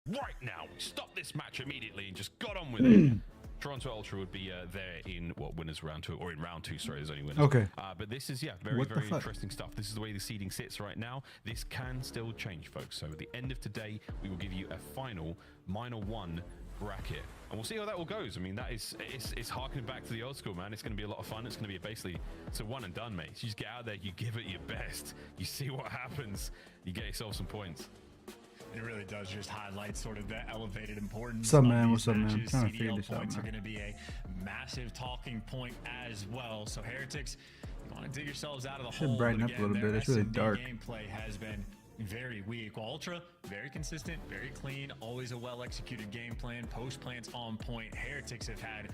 right now. Stop this match immediately and just got on with it. Toronto Ultra would be there in winners round 2, or in round 2. Sorry, there's only winners. Okay. But this is very interesting stuff. This is the way the seeding sits right now. This can still change, folks. So at the end of today, we will give you a final -1 bracket, and we'll see how that all goes. I mean, that is it's harkening back to the old school, man. It's going to be a lot of fun. It's going to be basically it's a one and done, mate. So you just get out there, you give it your best, you see what happens, you get yourself some points. It really does just highlight sort of the elevated importance. What's up, of man? these What's up, man? matches. Trying to figure CDL this out, points are man. going to be a massive talking point as well. So Heretics, you want to dig yourselves out of the Should hole. brighten but up a little again, bit. their It's really S&D dark. Gameplay has been very weak. While Ultra, very consistent, very clean, always a well-executed game plan. Post plants on point. Heretics have had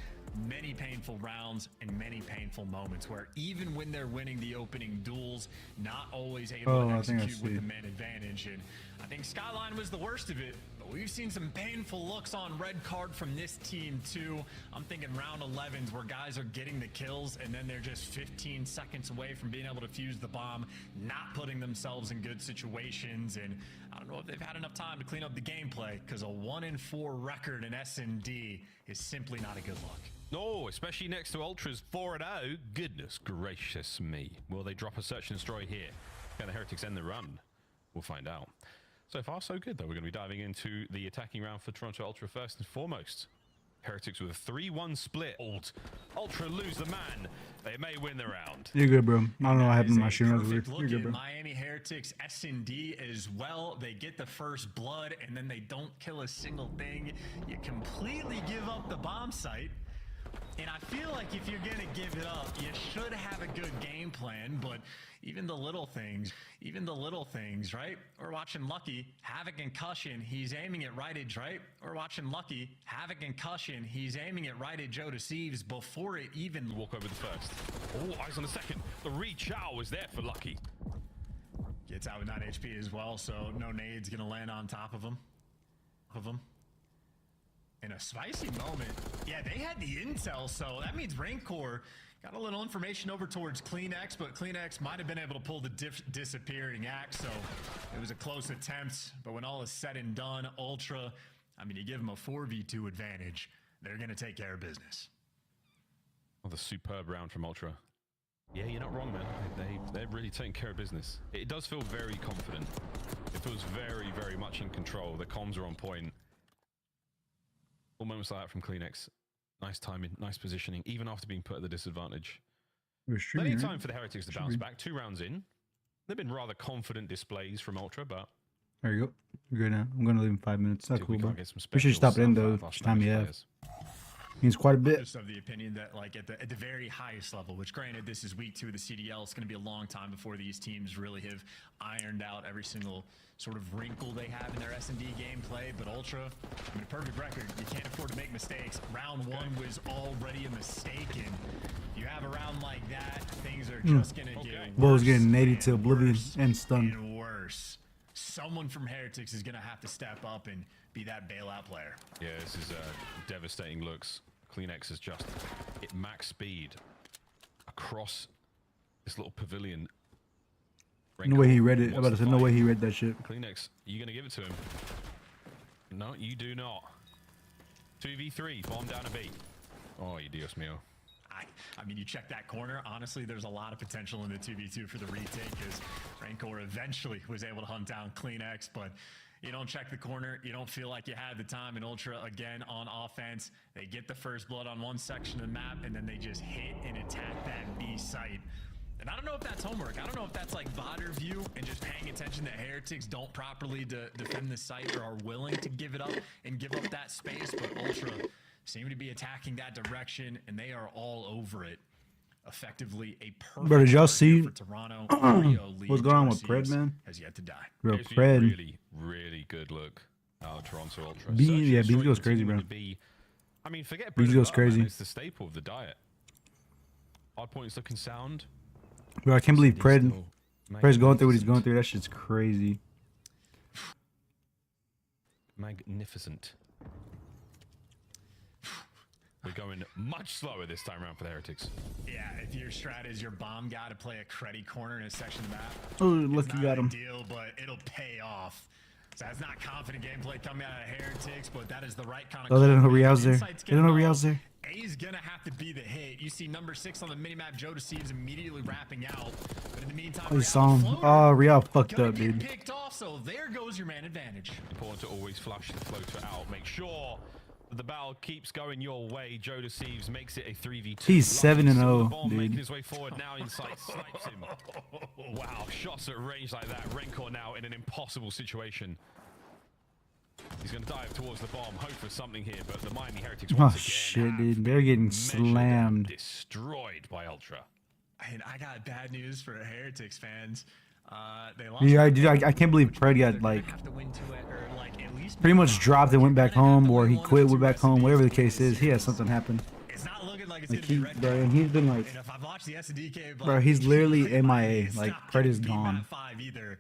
many painful rounds and many painful moments where even when they're winning the opening duels, not always able to execute with the man advantage. And I think Skyline was the worst of it, but we've seen some painful looks on red card from this team too. I'm thinking round 11s where guys are getting the kills and then they're just 15 seconds away from being able to fuse the bomb, not putting themselves in good situations. And I don't know if they've had enough time to clean up the gameplay, because a 1-4 record in S&D is simply not a good look. No, especially next to Ultra's 4-0. Goodness gracious me. Will they drop a search and destroy here? Can the Heretics end the run? We'll find out. So far, so good, though. We're going to be diving into the attacking round for Toronto Ultra first and foremost. Heretics with a 3-1 split. Ultra lose the man. They may win the round. You're good, bro. I don't know what happened. My shooting shooting was weird. You're good, bro. Miami Heretics S&D as well. They get the first blood and then they don't kill a single thing. You completely give up the bomb site. And I feel like if you're going to give it up, you should have a good game plan, but even the little things, right? We're watching Lucky have a concussion. He's aiming at right edge, right? We're watching Lucky have a concussion. He's aiming at right edge Joe Deceives before it even... Walk over the first. Oh, eyes on the second. The reach out was there for Lucky. Gets out with 9 HP as well, so no nade's going to land on top of him. In a spicy moment. Yeah, they had the intel, so that means Rancor got a little information over towards CleanX, but CleanX might have been able to pull the disappearing axe, so it was a close attempt. But when all is said and done, Ultra, I mean, you give them a 4v2 advantage, they're going to take care of business. Oh, the superb round from Ultra. Yeah, you're not wrong, man. They're really taking care of business. It does feel very confident. It feels very, very much in control. The comms are on point. All moments like that from CleanX. Nice timing, nice positioning, even after being put at the disadvantage. Plenty of time for the Heretics to bounce back. 2 rounds in. They've been rather confident displays from Ultra, but... There you go. You're good now. I'm going to leave in 5 minutes. That's cool, bro. Get some We should stop it in, though. special Each time you have. players. Means quite a bit. Just of the opinion that, like, at the very highest level, which granted this is week 2 of the CDL, it's going to be a long time before these teams really have ironed out every single sort of wrinkle they have in their S&D gameplay. But Ultra, I mean, a perfect record. You can't afford to make mistakes. Round 1 was already a mistake, and you have a round like that, things are just going to get worse. Bull's getting naded to oblivion and stunned. And worse. Someone from Heretics is going to have to step up and be that bailout player. Yeah, this is devastating looks. CleanX has just hit max speed across this little pavilion. No way he read it. I'm about to say, no way he read that shit. CleanX, are you going to give it to him? No, you do not. 2v3, bomb down a B. Oh, you Dios mío. I mean, you check that corner. Honestly, there's a lot of potential in the 2v2 for the retake, because Rancor eventually was able to hunt down CleanX, but you don't check the corner. You don't feel like you had the time. And Ultra, again, on offense, they get the first blood on one section of the map, and then they just hit and attack that B site. And I don't know if that's homework. I don't know if that's like VODer view and just paying attention that Heretics don't properly defend the site or are willing to give it up and give up that space, but Ultra seem to be attacking that direction, and they are all over it. Effectively a perfect. Bro, did y'all see for Toronto. what's going on with Pred, man? Has yet to die. Bro, Gives you a Pred. really, really good look. Toronto Ultra. B, Search yeah, and B destroy goes crazy, continuing bro. to be- I mean, forget B bread goes and butter, man. crazy. It's the staple of the diet. Hard points looking sound. Bro, I can't believe Pred. Still Pred's going through what he's going through. That shit's crazy. Magnificent. We're going much slower this time around for the Heretics. Yeah, if your strat is your bomb guy to play a cruddy corner in a section of the map, Oh, it's lucky not got him. ideal, but it'll pay off. So that's not confident gameplay coming out of Heretics, but that is the right kind of. Oh, they don't know call. Rial's there. Insight's They don't know gonna Rial's there. A's gonna have to be the hit. You see number 6 on the minimap, Joe Deceives immediately wrapping out. But in the meantime, I saw him. Oh, Rial fucked up, dude. Picked off, so there goes your man advantage. Important to always flush the floater out. Make sure that the battle keeps going your way. Joe Deceives makes it a 3v2. He's 7-0, Making dude. his way forward now. Insight snipes him. Wow, shots at range like that. Rencor now in an impossible situation. He's going to dive towards the bomb, hope for something here, but the Miami Heretics Oh once again shit, have dude. They're getting measured slammed. and destroyed by Ultra. And I got bad news for Heretics fans. They lost. Yeah, dude, I can't believe Pred got like have to win to it, or like at least pretty much dropped and went back home, or he quit, went back home, whatever the case is. He has something happen. It's not looking like it's Like gonna he, be red. bro, and he's been like, And if I've watched the SDK, bro, he's literally MIA. it's Like not Pred is gonna be gone. map 5 either.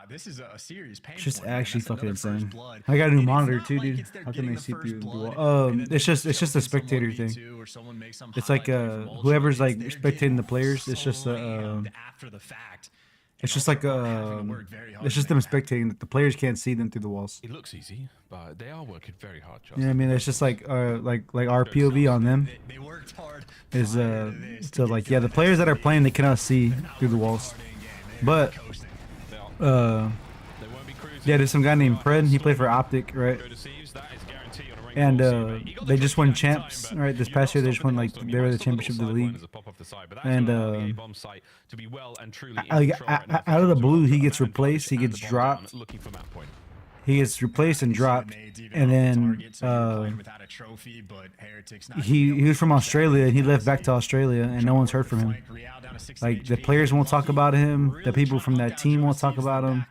This is a serious pain It's just point, man. actually That's fucking another first insane. blood. I got a new And it's monitor not too, like dude. it's they're How can getting they the see first through the blood, wall? and then It's just a someone spectator beats thing. you or someone makes some It's like highlight play from Ultra. whoever's like They're spectating getting the players. It's just slammed after the fact. it's just like it's just them spectating. The players can't see them through the walls. It looks easy, but they are working very hard, You know what I mean? It's just like our POV on them They worked hard. is so like yeah, the players that are playing they cannot see through the walls. But They won't be cruising. yeah, there's some guy named Pred. He played for Optic, right? Joe Deceives, that is guaranteed on a rank And four, he got the they just trophy won that time, champs, but right? This you're past not year they just won stopping like them. they were You the might stop a little championship of the sideline league. as a pop off the side, but that's And gonna allow the bomb site to be well and truly in like, control right now. out of the blue, he gets And replaced, he and gets the bomb dropped. down, looking for map point. He gets replaced and dropped, and then he was from Australia and he left back to Australia and no one's heard from him. Like the players won't talk about him, the people from that team won't talk about him.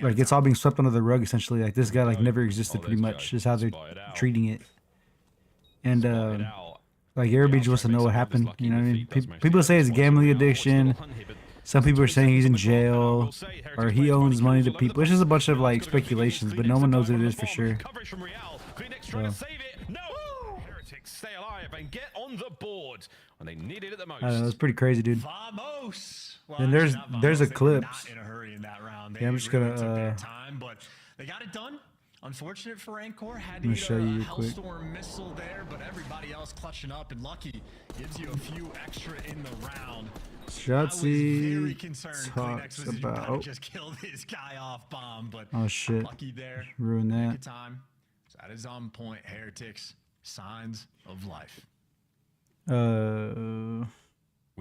Like it's all being swept under the rug essentially. Like this guy like never existed pretty much. Is how they're treating it. And like everybody just wants to know what happened. You know what I mean? People say it's gambling addiction. Some people are saying he's in jail or he owns money to people. It's just a bunch of like speculations, but no one knows what it is for sure. So, Stay alive and get on the board when they needed it the most. I don't know, it's pretty crazy, dude. Vamos. And there's a They were clip. not in a hurry in that round. Yeah, I'm just gonna, took their time, but they got it done. Unfortunate for Rancor, had to me get show a you real quick. Hellstorm missile there, but everybody else clutching up, and Lucky gives you a few extra in the round. Shotzzy talks You about. just killed this guy off bomb, but Oh shit! Lucky there. Ruined that. Take your time. So that is on point. Heretics, signs of life. We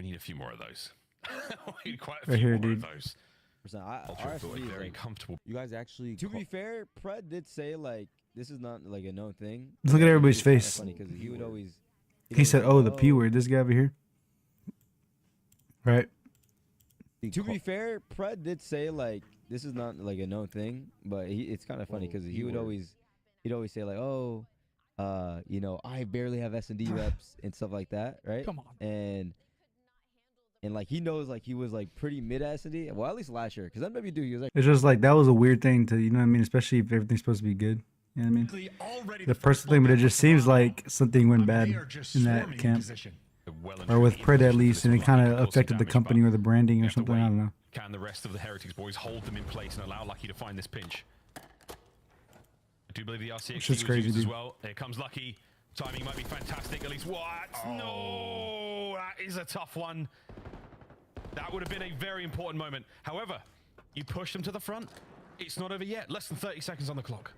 need a few more of those. We need quite a Right few here, more dude. of those. Our I feel like SMD is, very like, comfortable. you guys actually. To be fair, Pred did say like this is not like a known thing. Look at everybody's It's kinda face. funny because he would always. He said, "Oh, the P word." This guy over here, right? To be fair, Pred did say like this is not like a known thing, but it's kind of funny because he'd always say like, oh, you know, I barely have S&D reps and stuff like that, right? Come on. And like he knows like he was like pretty mid S&D, well at least last year, because MWD he was like It's just like that was a weird thing to, you know what I mean? Especially if everything's supposed to be good. You know what I mean? The personal thing, but it just seems like something went bad in that camp, or with Pred at least, and it kind of affected the company or the branding or something. I don't know. Can the rest of the Heretics boys hold them in place and allow Lucky to find this pinch? I do believe the RCX It's just was crazy, used as dude. well. Here comes Lucky. Timing might be fantastic. At least what? No, that is a tough one. That would have been a very important moment. However, you push them to the front. It's not over yet. Less than 30 seconds on the clock.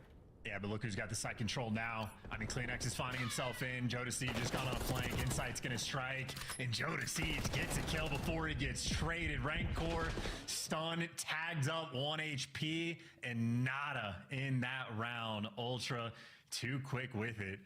Yeah, but look who's got the site control now. I mean, Kleenex is finding himself in. Joe Deceives just got on a flank. Insight's gonna strike. And Joe Deceives gets a kill before he gets traded. Rancor stun, tags up 1 HP, and nada in that round. Ultra too quick with it.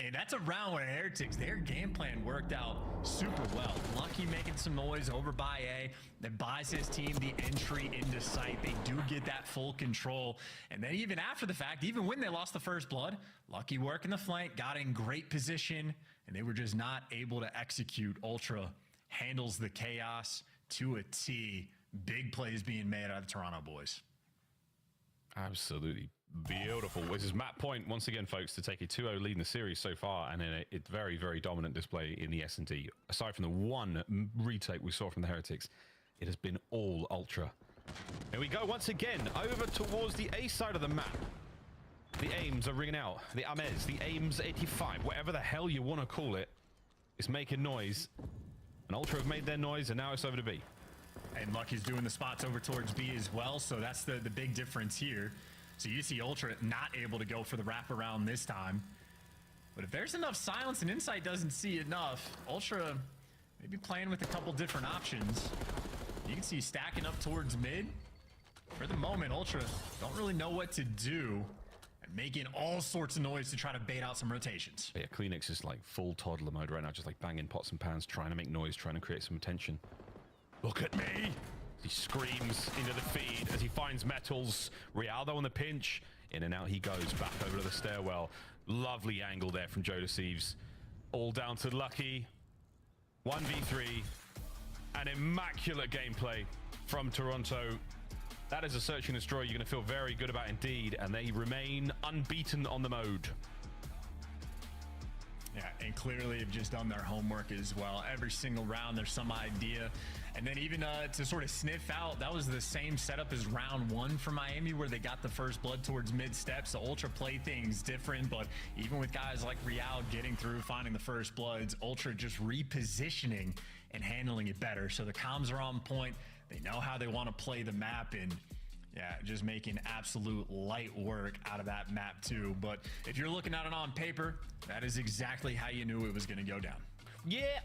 And that's a round where Heretics, their game plan worked out super well. Lucky making some noise over by A. That buys his team the entry into sight. They do get that full control. And then even after the fact, even when they lost the first blood, Lucky working the flank, got in great position, and they were just not able to execute. Ultra handles the chaos to a T. Big plays being made out of the Toronto boys. Absolutely beautiful. This is Matt Point once again, folks, to take a 2-0 lead in the series so far, and in a very, very dominant display in the S&D. Aside from the one retake we saw from the Heretics, it has been all Ultra. Here we go once again, over towards the A side of the map. The aims are ringing out. The Amez, the Aims 85, whatever the hell you want to call it, is making noise. And Ultra have made their noise, and now it's over to B. And Lucky's doing the spots over towards B as well, so that's the big difference here. So you see Ultra not able to go for the wraparound this time. But if there's enough silence and Insight doesn't see enough, Ultra maybe playing with a couple different options. You can see stacking up towards mid. For the moment, Ultra don't really know what to do. And making all sorts of noise to try to bait out some rotations. Yeah, Kleenex is like full toddler mode right now, just like banging pots and pans, trying to make noise, trying to create some attention. Look at me! He screams into the feed as he finds metals. Rialdo on the pinch. In and out he goes, back over to the stairwell. Lovely angle there from Joe Deceives. All down to Lucky. 1v3. An immaculate gameplay from Toronto. That is a search and destroy you're going to feel very good about indeed. And they remain unbeaten on the mode. Yeah, and clearly have just done their homework as well. Every single round, there's some idea. And then even to sort of sniff out, that was the same setup as round one for Miami, where they got the first blood towards mid steps. So Ultra play things different, but even with guys like Real getting through, finding the first bloods, Ultra just repositioning and handling it better. So the comms are on point. They know how they want to play the map, and yeah, just making absolute light work out of that map too. But if you're looking at it on paper, that is exactly how you knew it was going to go down. Yeah,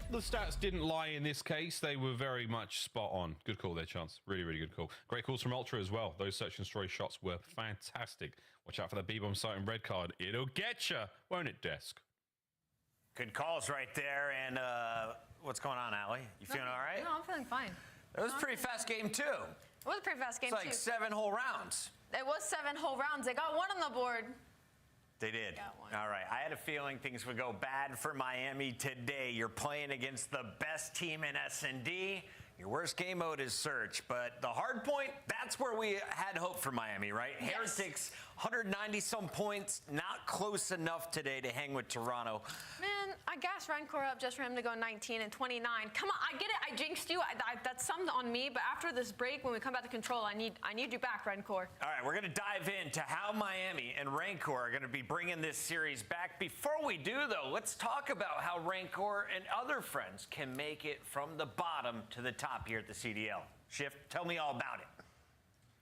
the stats didn't lie in this case. They were very much spot on. Good call there, Chance. Really, really good call. Great calls from Ultra as well. Those search and destroy shots were fantastic. Watch out for the B-bomb sight and red card. It'll get you, won't it, Desk? Good calls right there. And what's going on, Allie? You feeling all right? No, I'm feeling fine. It was a pretty fast game, too. It was a pretty fast game, It's like too. 7 whole rounds. It was 7 whole rounds. They got one on the board. They did. Got one. All right. I had a feeling things would go bad for Miami today. You're playing against the best team in S&D. Your worst game mode is search, but the hard point, that's where we had hope for Miami, right? Yes. Heretics, 190-some points, not close enough today to hang with Toronto. Man, I gassed Rancor up just for him to go 19 and 29. Come on, I get it. I jinxed you. That's some on me. But after this break, when we come back to control, I need you back, Rancor. All right, we're going to dive into how Miami and Rancor are going to be bringing this series back. Before we do, though, let's talk about how Rancor and other friends can make it from the bottom to the top here at the CDL. Shift, tell me all about it.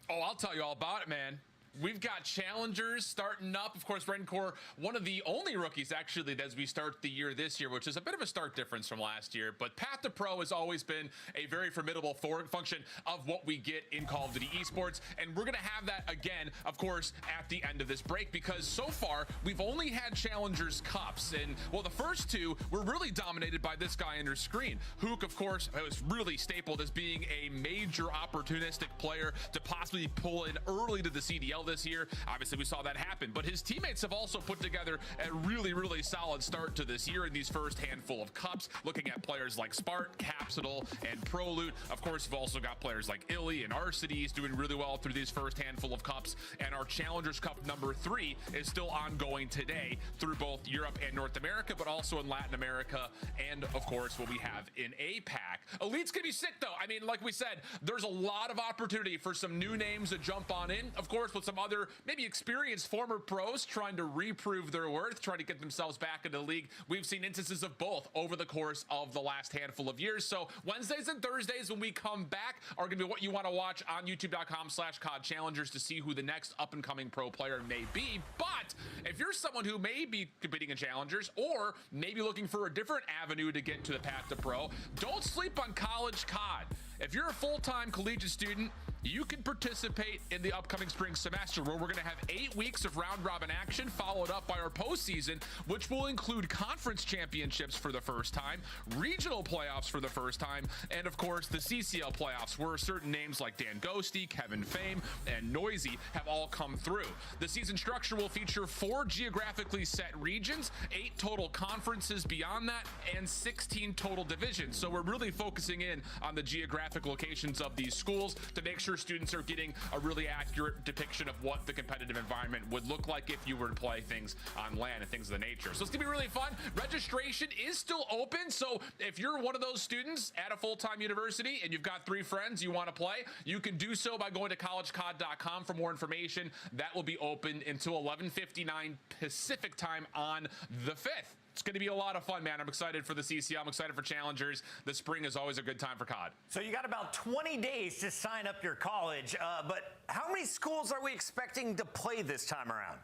Oh, I'll tell you all about it, man. We've got challengers starting up. Of course, Rancor, one of the only rookies, actually, as we start the year this year, which is a bit of a stark difference from last year. But Path to Pro has always been a very formidable function of what we get in Call of Duty esports. And we're going to have that again, of course, at the end of this break, because so far, we've only had challengers cups. And, well, the first two were really dominated by this guy on your screen. Hook, of course, was really stapled as being a major opportunistic player to possibly pull in early to the CDL this year. Obviously, we saw that happen, but his teammates have also put together a really, really solid start to this year in these first handful of cups, looking at players like Spart, Capsidal, and ProLoot. Of course, you've also got players like Illy and Arcides doing really well through these first handful of cups, and our Challengers Cup number 3 is still ongoing today through both Europe and North America, but also in Latin America, and of course, what we have in APAC. Elite's gonna be sick, though. I mean, like we said, there's a lot of opportunity for some new names to jump on in, of course, with some other maybe experienced former pros trying to reprove their worth, trying to get themselves back into the league. We've seen instances of both over the course of the last handful of years. So Wednesdays and Thursdays when we come back are going to be what you want to watch on youtube.com/COD Challengers to see who the next up-and-coming pro player may be. But if you're someone who may be competing in Challengers or maybe looking for a different avenue to get to the path to pro, don't sleep on college COD. If you're a full-time collegiate student, you can participate in the upcoming spring semester, where we're going to have 8 weeks of round-robin action, followed up by our postseason, which will include conference championships for the first time, regional playoffs for the first time, and of course the CCL playoffs, where certain names like Dan Ghosty, Kevin Fame, and Noisy have all come through. The season structure will feature 4 geographically set regions, 8 total conferences beyond that, and 16 total divisions. So we're really focusing in on the geographic locations of these schools to make sure sure students are getting a really accurate depiction of what the competitive environment would look like if you were to play things on LAN and things of the nature. So it's gonna be really fun. Registration is still open, so if you're one of those students at a full-time university and you've got 3 friends you want to play, you can do so by going to collegecod.com for more information. That will be open until 11:59 Pacific time on the 5th. It's going to be a lot of fun, man. I'm excited for the CCL. I'm excited for challengers. The spring is always a good time for COD. So you got about 20 days to sign up your college, but how many schools are we expecting to play this time around?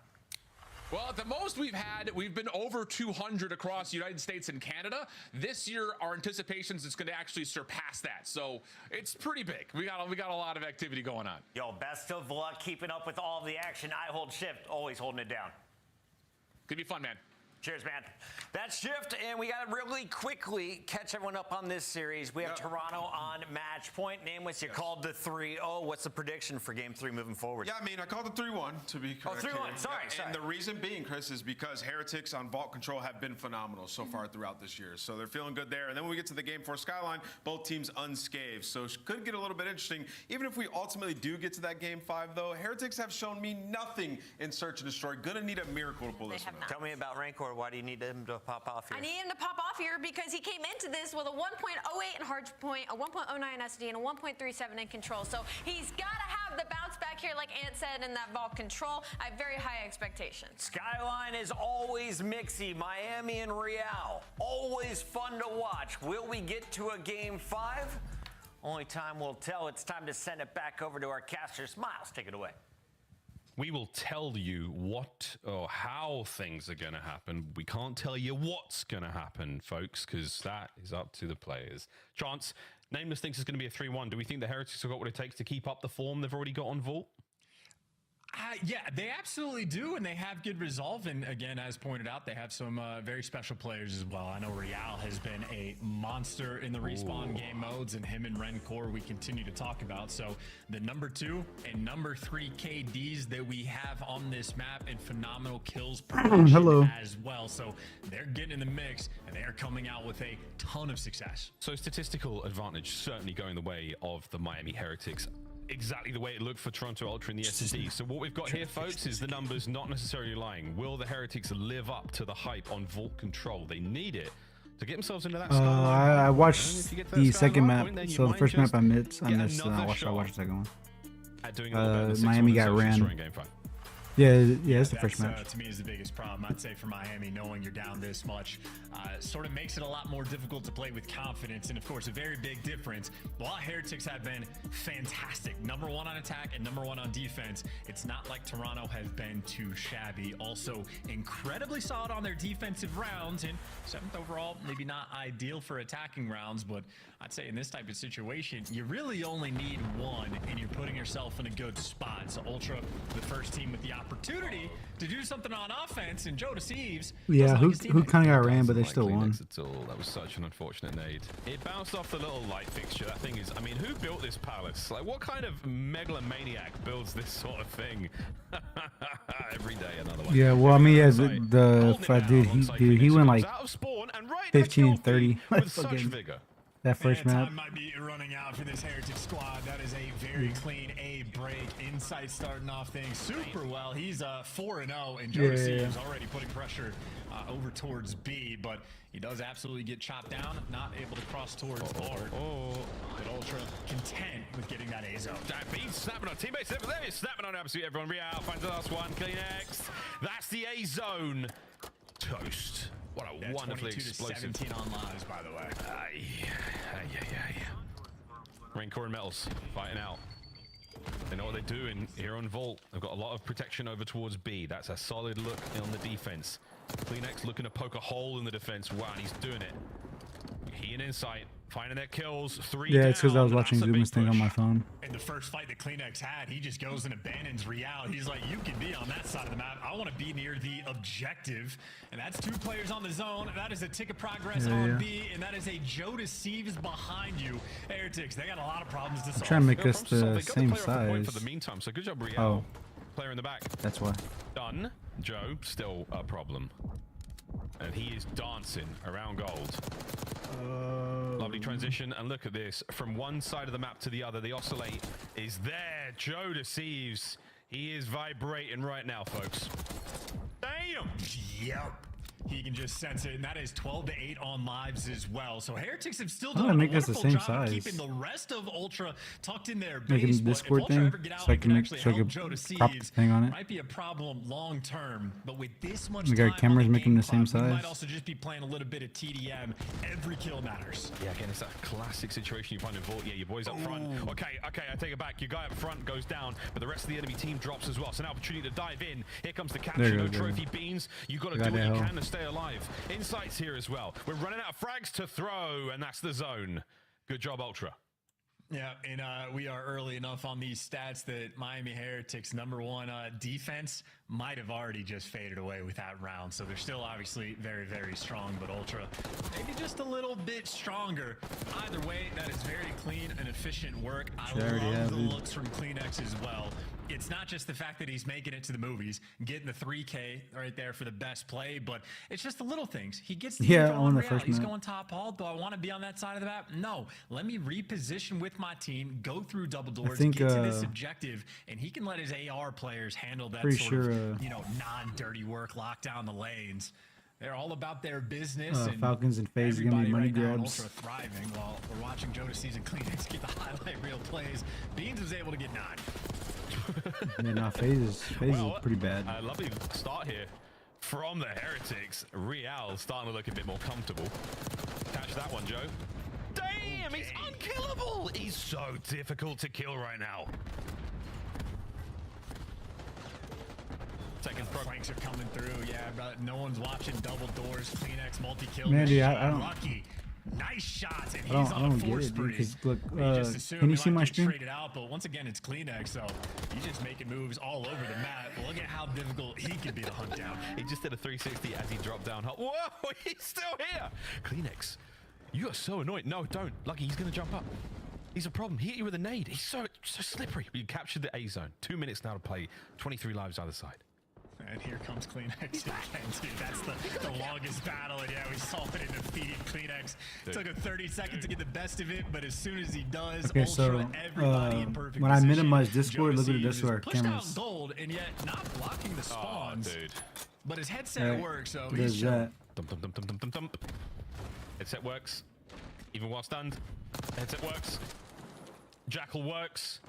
Well, at the most we've been over 200 across the United States and Canada. This year, our anticipations is going to actually surpass that. So it's pretty big. We got a lot of activity going on. Yo, best of luck keeping up with all the action. I hold shift, always holding it down. Gonna be fun, man. Cheers, man. That's Shift, and we got to really quickly catch everyone up on this series. We have Toronto on match point. Nameless, you called the 3-0. What's the prediction for Game 3 moving forward? Yeah, I mean, I called the 3-1, to be correct. Oh, 3-1, sorry. And the reason being, Chris, is because Heretics on vault control have been phenomenal so far throughout this year. So they're feeling good there. And then when we get to the Game 4 Skyline, both teams unscathed. So it could get a little bit interesting. Even if we ultimately do get to that Game 5, though, Heretics have shown me nothing in Search and Destroy. Gonna need a miracle to pull this one out. Tell me about Rancor. Why do you need him to pop off here? I need him to pop off here because he came into this with a 1.08 in hard point, a 1.09 SD, and a 1.37 in control. So he's got to have the bounce back here, like Ant said, in that vault control. I have very high expectations. Skyline is always mixy. Miami and Real, always fun to watch. Will we get to a Game 5? Only time will tell. It's time to send it back over to our casters. Miles, take it away. We will tell you what or how things are going to happen. We can't tell you what's going to happen, folks, because that is up to the players. Chance, Nameless thinks it's going to be a 3-1. Do we think the Heretics have got what it takes to keep up the form they've already got on Vault? Yeah, they absolutely do, and they have good resolve. And again, as pointed out, they have some very special players as well. I know Real has been a monster in the respawn game modes, and him and Rencor we continue to talk about. So the number 2 and number 3 KDs that we have on this map, and phenomenal kills production as well. So they're getting in the mix, and they are coming out with a ton of success. So statistical advantage certainly going the way of the Miami Heretics. Exactly the way it looked for Toronto Ultra in the SD. So what we've got here, folks, is the numbers not necessarily lying. Will the Heretics live up to the hype on Vault Control? They need it to get themselves into that skyline. I watched the second map. So the first map I missed. I watched the second one. Miami got ran. Yeah, it's the first match. To me is the biggest problem. I'd say for Miami, knowing you're down this much sort of makes it a lot more difficult to play with confidence. And of course, a very big difference. While Heretics have been fantastic, number 1 on attack and number 1 on defense, it's not like Toronto has been too shabby. Also, incredibly solid on their defensive rounds, and 7th overall, maybe not ideal for attacking rounds, but I'd say in this type of situation, you really only need 1, and you're putting yourself in a good spot. So Ultra, the first team with the opportunity to do something on offense, and Joe Deceives. Yeah, who kind of got ran, but they still won. That was such an unfortunate nade. It bounced off the little light fixture. That thing is, I mean, who built this palace? Like, what kind of megalomaniac builds this sort of thing? Every day, another one. Yeah, well, I mean, yeah, dude, he went like 15 and 30. With such vigor. That first map. Time might be running out for this Heritage squad. That is a very clean A break. Insight starting off things super well. He's 4-0, and Joe is already putting pressure over towards B, but he does absolutely get chopped down, not able to cross towards Art. But Ultra content with getting that A zone. Beat snapping on teammates. There is snapping on absolutely everyone. Real finds the last one. Kleenex. That's the A zone. Toast. What a wonderfully explosive. 17 on lives, by the way. Rancor and Metals fighting out. They know what they're doing here on Vault. They've got a lot of protection over towards B. That's a solid look on the defense. Kleenex looking to poke a hole in the defense. Wow, and he's doing it. He and Insight finding their kills. 3 down. Yeah, it's because I was watching Zuma's thing on my phone. In the first fight that Kleenex had, he just goes and abandons Real. He's like, you can be on that side of the map. I want to be near the objective. And that's 2 players on the zone. That is a tick of progress on B. And that is a Joe Deceives behind you. Heretics, they got a lot of problems to solve. I'm trying to make us the same size. For the meantime, so good job, Real. Player in the back. That's why. Done. Joe, still a problem. And he is dancing around gold. Lovely transition, and look at this. From one side of the map to the other, the oscillate is there. Joe deceives. He is vibrating right now, folks. Damn! Yep. He can just sense it, and that is 12 to 8 on lives as well. So Heretics have still I'm done gonna a make this the wonderful same job of size. keeping the rest of Ultra tucked in their Make it base. a But if Discord Ultra thing, ever get out so I and can can make- actually so I help can Joe to crop seize, thing on it. might be a problem long term. But with this much We got time on cameras the making game the same clock, we size. might also just be playing a little bit of TDM. Every kill matters. Yeah, again, it's that classic situation you find in Vault. Yeah, your boys up front. Okay, I take it back. Your guy up front goes down, but the rest of the enemy team drops as well. So now opportunity to dive in. Here comes the capture. There you No go, trophy beans. You got to do Got what you hell. can to stay alive. Insights here as well. We're running out of frags to throw, and that's the zone. Good job, Ultra. Yeah, and we are early enough on these stats that Miami Heretics' #1 defense might have already just faded away with that round. So they're still obviously very, very strong, but Ultra maybe just a little bit stronger. Either way, that is very clean and efficient work. I already love have the it. looks from Kleenex as well. It's not just the fact that he's making it to the movies, getting the 3K right there for the best play, but it's just the little things. He gets the Yeah, info on the Real. first He's map. going top hall. Do I want to be on that side of the map? No. Let me reposition with my team, go through double doors, think, get to this objective, and he can let his AR players handle that Pretty sort sure, of, non-dirty work, lock down the lanes. They're all about their business. And Falcons and FaZe is gonna be everybody money right now in grabs. Ultra thriving while we're watching Joe Season Kleenex get the highlight reel plays. Beans was able to get 9. Yeah, no, FaZe is pretty bad. A lovely start here from the Heretics. Real starting to look a bit more comfortable. Catch that one, Joe. Damn, he's unkillable. He's so difficult to kill right now. Second front. Flanks are coming through. Yeah, but no one's watching double doors. Kleenex multi-kill. Man, dude, I machine. don't- Lucky. Nice shots, and he's I on don't a get force it, dude, spree. 'cause look, We just assumed can you he see might my get stream? traded out, but once again, it's Kleenex, so he's just making moves all over the map. Look at how difficult he can be to hunt down. He just did a 360 as he dropped down. Whoa, he's still here. Kleenex, you are so annoying. No, don't. Lucky, he's going to jump up. He's a problem. He hit you with a nade. He's so slippery. You captured the A zone. 2 minutes now to play. 23 lives either side. And here comes Kleenex again, dude. That's the longest battle, and yeah, we saw it in defeating Kleenex. Dude. Took him 30 seconds to get the best of it, but as soon as he does, Okay, Ultra, so everybody in perfect when I position. minimize Discord, Joe look at the Seas Discord pushed cameras. out gold, and yet not blocking the spawns. Oh, dude. But his headset Right. works, so There's he's that. Dump, dump, dump, dump, dump, dump, dump. Headset works. Even while stunned. Headset works. Jackal works.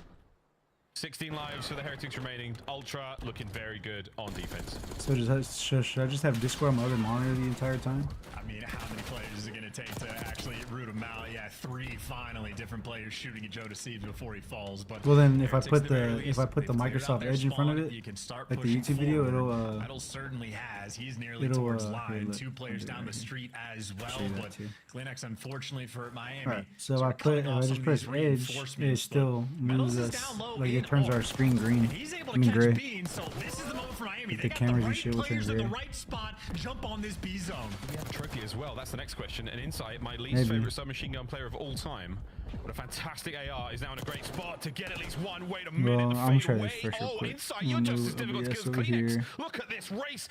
16 lives for the Heretics remaining. Ultra looking very good on defense. So should I just have Discord on my other monitor the entire time? I mean, how many players is it going to take to actually root him out? Yeah, 3 finally different players shooting at Joe Deceives before he falls. But Well, then if I Heretics, put at very the least, Microsoft they've cleared out Edge their in front of spawn. it, You can start like the pushing YouTube video, forward. it'll Metal certainly has. He's nearly it'll, towards here, line. look, 2 players I'll do it down the right here. street as well. show you that But too. Kleenex, unfortunately for Miami, Alright, so sort I of coming if off I some just of press these Edge, it reinforcements, still but Metals moves is us, down low like in it turns our orange. screen green. And he's able I to mean catch gray. Beans, so this is the moment for Miami. The They got cameras the and right shit will turn players in the gray. right spot. Jump on this B zone. We have a trophy as well. That's the next question. And Insight, my least Maybe. favorite submachine gun player of all time. What a fantastic AR is now in a great spot to get at least one. Wait a minute. Well, and I'm fade trying away. this pressure Oh, quick. Insight, I'm you're gonna just move as difficult to OBS kill as over Kleenex. here. Look at this race.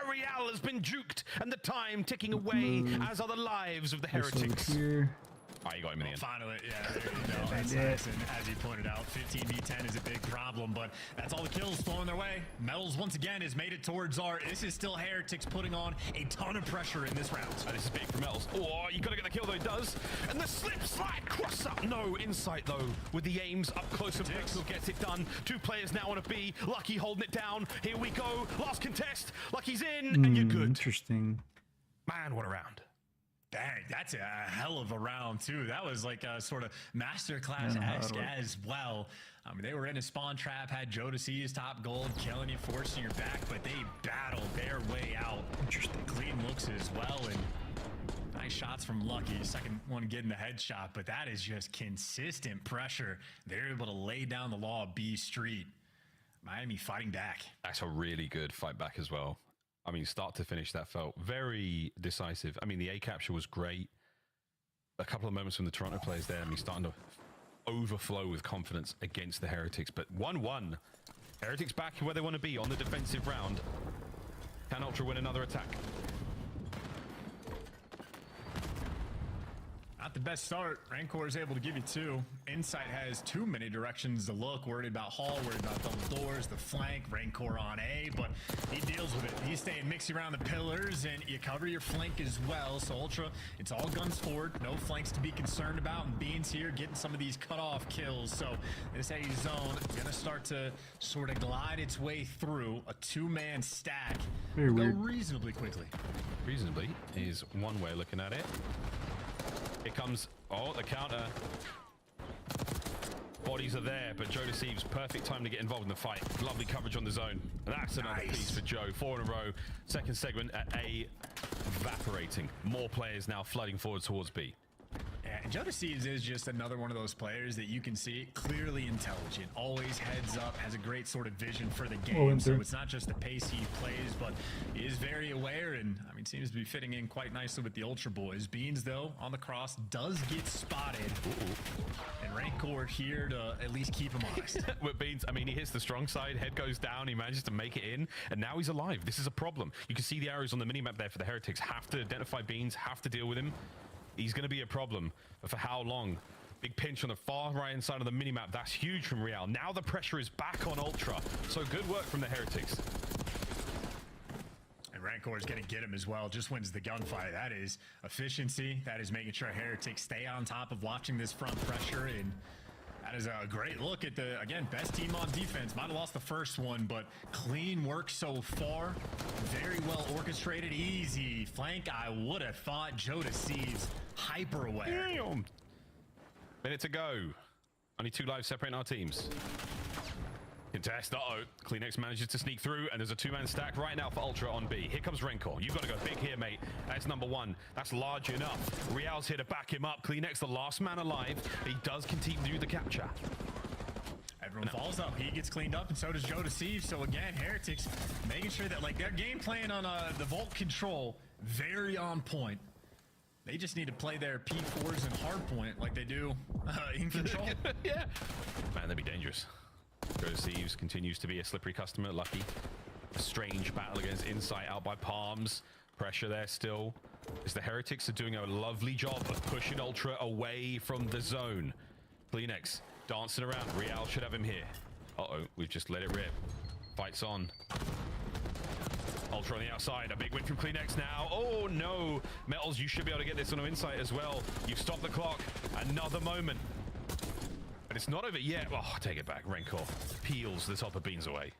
Real has been juked, and the time ticking away, as are the lives of the This over Heretics. here. You got him in the end. Finally, yeah, there you go. That's Yeah. nice. And as you pointed out, 15v10 is a big problem, but that's all the kills flowing their way. Metals, once again, has made it towards our. This is still Heretics putting on a ton of pressure in this round. This is big for Metals. Oh, you gotta get the kill though, he does. And the slip slide cross up. No Insight though, with the aims up close and personal gets it done. 2 players now on a B. Lucky holding it down. Here we go. Last contest. Lucky's in, and you're good. Interesting. Man, what a round. Dang, that's a hell of a round, too. That was like a sort of masterclass-esque as well. I mean, they were in a spawn trap, had Joe to see his top gold, killing you, forcing your back, but they battled their way out. Interesting. Clean looks as well, and nice shots from Lucky. Second one getting the headshot, but that is just consistent pressure. They're able to lay down the law of B Street. Miami fighting back. That's a really good fight back as well. I mean, start to finish, that felt very decisive. I mean, the A capture was great. A couple of moments from the Toronto players there, and he's starting to overflow with confidence against the Heretics. But 1-1. Heretics back where they want to be on the defensive round. Can Ultra win another attack? Not the best start. Rancor is able to give you 2. Insight has too many directions to look. Worried about Hall, worried about double doors, the flank. Rancor on A, but he deals with it. He's staying mixy around the pillars, and you cover your flank as well. So Ultra, it's all guns forward. No flanks to be concerned about. And Beans here getting some of these cutoff kills. So this A zone going to start to sort of glide its way through a 2-man stack. Very Go weird. reasonably quickly. Reasonably is one way of looking at it. Here comes, oh, the counter. Bodies are there, but Joe deceives. Perfect time to get involved in the fight. Lovely coverage on the zone. And that's another piece for Joe. 4 in a row. Second segment at A, evaporating. More players now flooding forward towards B. Yeah, and Joe Deceives is just another one of those players that you can see clearly intelligent, always heads up, has a great sort of vision for the game. So it's not just the pace he plays, but he is very aware and, I mean, seems to be fitting in quite nicely with the Ultra boys. Beans, though, on the cross, does get spotted. And Rancor here to at least keep him honest. With Beans, I mean, he hits the strong side, head goes down, he manages to make it in, and now he's alive. This is a problem. You can see the arrows on the minimap there for the Heretics. Have to identify Beans, have to deal with him. He's going to be a problem, but for how long? Big pinch on the far right-hand side of the minimap. That's huge from Real. Now the pressure is back on Ultra. So good work from the Heretics. And Rancor is going to get him as well. Just wins the gunfight. That is efficiency. That is making sure Heretics stay on top of watching this front pressure. And that is a great look at the, again, best team on defense. Might have lost the first one, but clean work so far. Very well orchestrated. Easy flank. I would have thought. Joe Deceives hyper aware. Damn. Minute to go. Only 2 lives separating our teams. Contest. Uh-oh. Kleenex manages to sneak through, and there's a 2-man stack right now for Ultra on B. Here comes Rancor. You've got to go big here, mate. That's number 1. That's large enough. Real's here to back him up. Kleenex, the last man alive. He does continue the capture. Everyone falls up. He gets cleaned up, and so does Joe Deceives. So again, Heretics making sure that, like, their game plan on the vault control, very on point. They just need to play their P4s and hardpoint like they do in control. Yeah. Man, that'd be dangerous. Joe Deceives continues to be a slippery customer. Lucky. A strange battle against Insight out by Palms. Pressure there still. As the Heretics are doing a lovely job of pushing Ultra away from the zone. Kleenex dancing around. Real should have him here. Uh-oh, we've just let it rip. Fight's on. Ultra on the outside. A big win from Kleenex now. Oh, no. Metals, you should be able to get this on an Insight as well. You've stopped the clock. Another moment. But it's not over yet. Oh, take it back. Rancor peels the top of Beans away.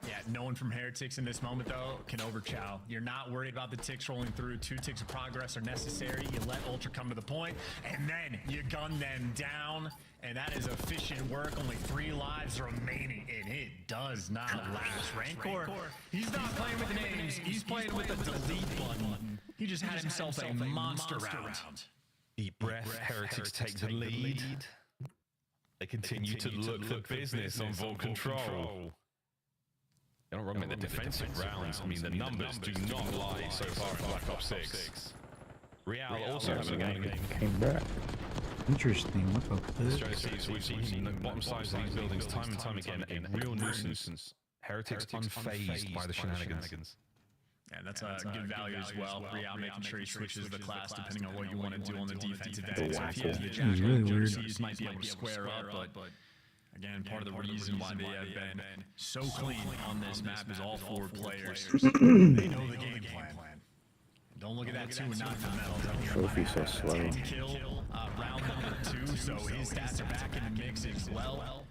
Yeah, no one from Heretics in this moment, though, can overchow. You're not worried about the ticks rolling through. 2 ticks of progress are necessary. You let Ultra come to the point, and then you gun them down. And that is efficient work. Only 3 lives remaining, and it does not last. Rancor, he's not playing with the names. He's playing with the delete button. He just had himself a monster round. Deep breath. Heretics take the lead. They continue to look for business on vault control. Don't wrong, the defensive rounds, I mean, the numbers do not lie so far in Black Ops 6. Real also having a game. Came back. Interesting. What the Joe Deceives, we've seen the bottom sides of these buildings time and time again, a real nuisance. Heretics unfazed by the shenanigans. Yeah, that's a good value as well. Real making sure he switches the class depending on what you want to do on the defensive end. So if he has the Jack, really weird. He might be able to square up, but again, part of the reason why they have been so clean on this map is all 4 players. They know the game plan. Don't look at that 2 and not the medals. Trophy so slow. 10 kill, round number 2, so his stats are back in the mix as well.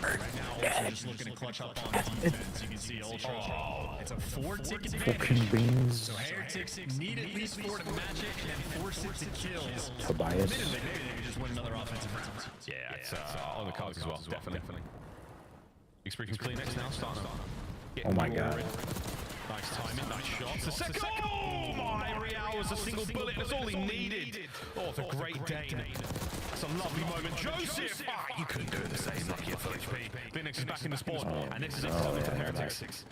Right now, Ultra just looking to clutch up on defense. You can see Ultra. It's a 4-tick advantage. Beans. So Heretics need at least 4 to match it and then force it to kills. Tobias. Admittedly, maybe they could just win another offensive round. Yeah, it's on the cards as well, definitely. Big spree from Kleenex now, starting to Oh my god. Nice timing, nice shots. The second, oh my, Real was a single bullet, that's all he needed. Oh, it's a great Dane. That's a lovely moment. Joseph! Ah, you couldn't do the same, lucky at full HP. Kleenex is back in the spawn, and this is a comment for Heretics.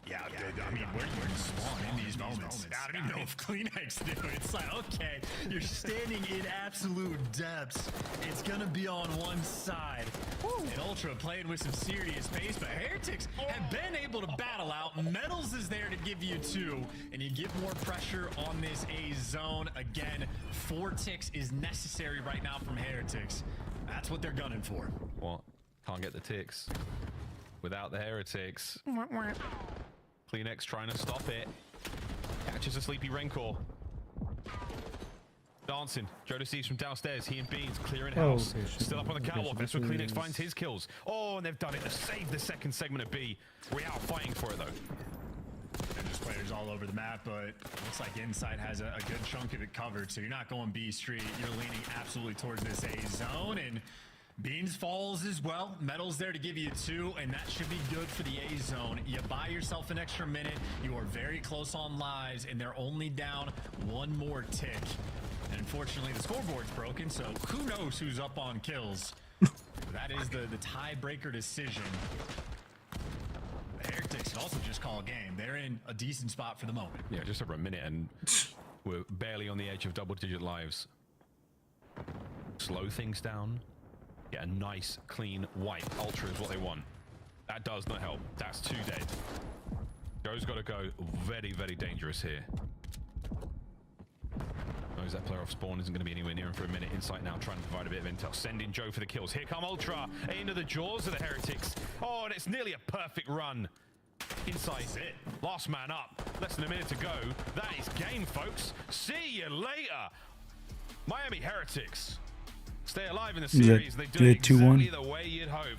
Yeah, I mean, where do you spawn in these moments? I don't even know if Kleenex do. It's like, okay, you're standing in absolute depths. It's gonna be on one side. And Ultra playing with some serious pace, but Heretics have been able to battle out. Metals is there to give you 2, and you get more pressure on this A zone. Again, 4 ticks is necessary right now from Heretics. That's what they're gunning for. What? Can't get the ticks without the Heretics. Kleenex trying to stop it. Catches a sleepy Rancor. Dancing. Joe sees from downstairs. He and Beans clearing house. Okay, Still up on the catwalk. That's where Kleenex is- finds his kills. Oh, and they've done it to save the second segment of B. We're out fighting for it though. And there's players all over the map, but looks like Inside has a good chunk of it covered. So you're not going B Street. You're leaning absolutely towards this A zone. And Beans falls as well. Metal's there to give you 2, and that should be good for the A zone. You buy yourself an extra minute. You are very close on lives, and they're only down 1 more tick. And unfortunately, the scoreboard's broken, so who knows who's up on kills. That is the tiebreaker decision. The Heretics can also just call a game. They're in a decent spot for the moment. Yeah, just over a minute, and we're barely on the edge of double-digit lives. Slow things down. Get a nice, clean, white. Ultra is what they want. That does not help. That's 2 dead. Joe's got to go very, very dangerous here. Knows that player off spawn isn't going to be anywhere near him for a minute. Insight now trying to provide a bit of intel. Sending Joe for the kills. Here come Ultra into the jaws of the Heretics. Oh, and it's nearly a perfect run. Insight it. Last man up. Less than a minute to go. That is game, folks. See you later. Miami Heretics stay alive in the series. They do it exactly the way you'd hope.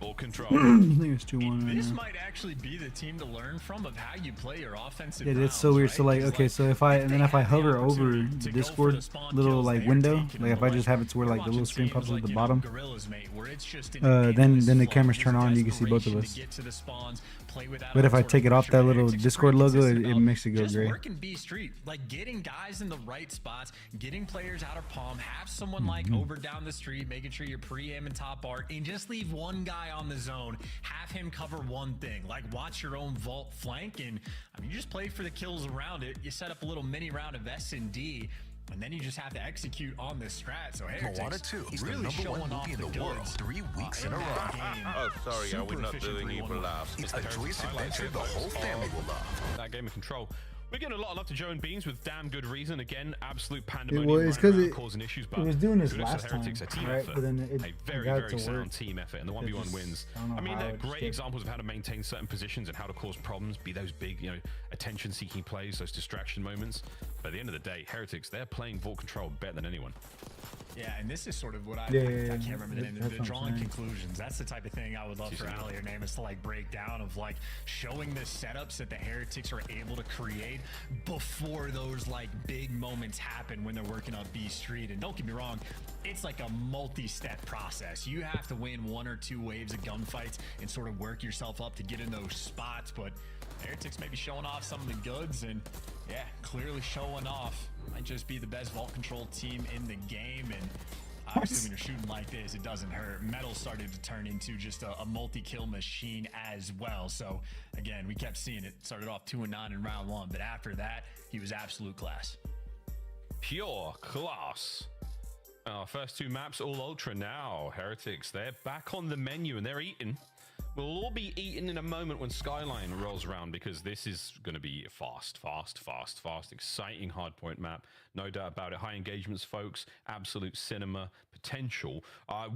Full control. I think it's 2-1 right This now. might actually be the team to learn from of how you play your offensive. Yeah, it's so weird. So like, okay, so if I hover over the Discord little like window, like if I just have it to where like the little screen pops up at the bottom, then the cameras turn on. You can see both of us. But if I take it off that little Discord logo, it makes it go gray. Working B Street, like getting guys in the right spots, getting players out of palm, have someone like over down the street, making sure you're pre-aim and top art, and just leave one guy on the zone, have him cover one thing, like watch your own vault flank, and I mean, you just play for the kills around it. You set up a little mini round of S&D, and then you just have to execute on this strat. So Heretics He's really the showing #1 off movie in the the world goods 3 weeks in a row. Oh, sorry, are we not doing Evil Laughs? It's a joyous adventure the whole family will love. That game of control. We're getting a lot of love to Joe and Beans with damn good reason. Again, absolute pandemonium. Well, it's 'cause causing issues, but it was doing this kudos to last the Heretics, time, a team right? effort. But then it a very, got very to sound work. team effort, and the 1v1 just- wins. I don't know I mean, how they're it just great did. examples of how to maintain certain positions and how to cause problems, be those big, attention-seeking plays, those distraction moments. But at the end of the day, Heretics, they're playing vault control better than anyone. Yeah, and this is sort of what I Yeah, can't remember the name. that's The what I'm drawing saying. conclusions. That's the type of thing I would love for Ali or Namus to like break down of like showing the setups that the Heretics are able to create before those like big moments happen when they're working on B Street. And don't get me wrong, it's like a multi-step process. You have to win 1 or 2 waves of gunfights and sort of work yourself up to get in those spots. But Heretics may be showing off some of the goods, and yeah, clearly showing off. Might just be the best vault control team in the game, and obviously when you're shooting like this, it doesn't hurt. Metal started to turn into just a multi-kill machine as well. So again, we kept seeing it. Started off 2-9 in round 1, but after that, he was absolute class. Pure class. Our first 2 maps, all Ultra now. Heretics, they're back on the menu and they're eating. We'll all be eating in a moment when Skyline rolls around, because this is going to be fast. Exciting hardpoint map. No doubt about it. High engagements, folks. Absolute cinema potential.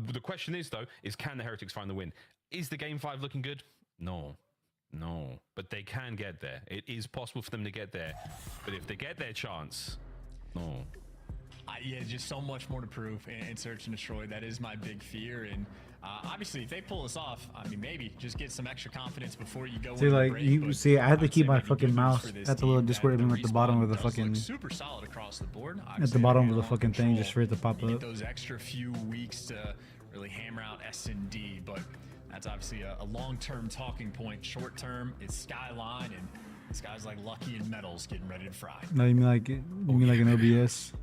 The question is, though, can the Heretics find the win? Is the Game 5 looking good? No. But they can get there. It is possible for them to get there. But if they get their chance, no. Yeah, just so much more to prove in Search and Destroy. That is my big fear. And obviously, if they pull this off, I mean, maybe just get some extra confidence before you go. See, like you see, I had to keep my fucking mouse at the little Discord even at the bottom of the fucking super solid across the board. at the bottom of the fucking thing, just for it to pop You up. need those extra few weeks to really hammer out S&D, but that's obviously a long-term talking point. Short-term, it's Skyline, and this guy's like Lucky and Metals getting ready to fry. No, you mean like an OBS?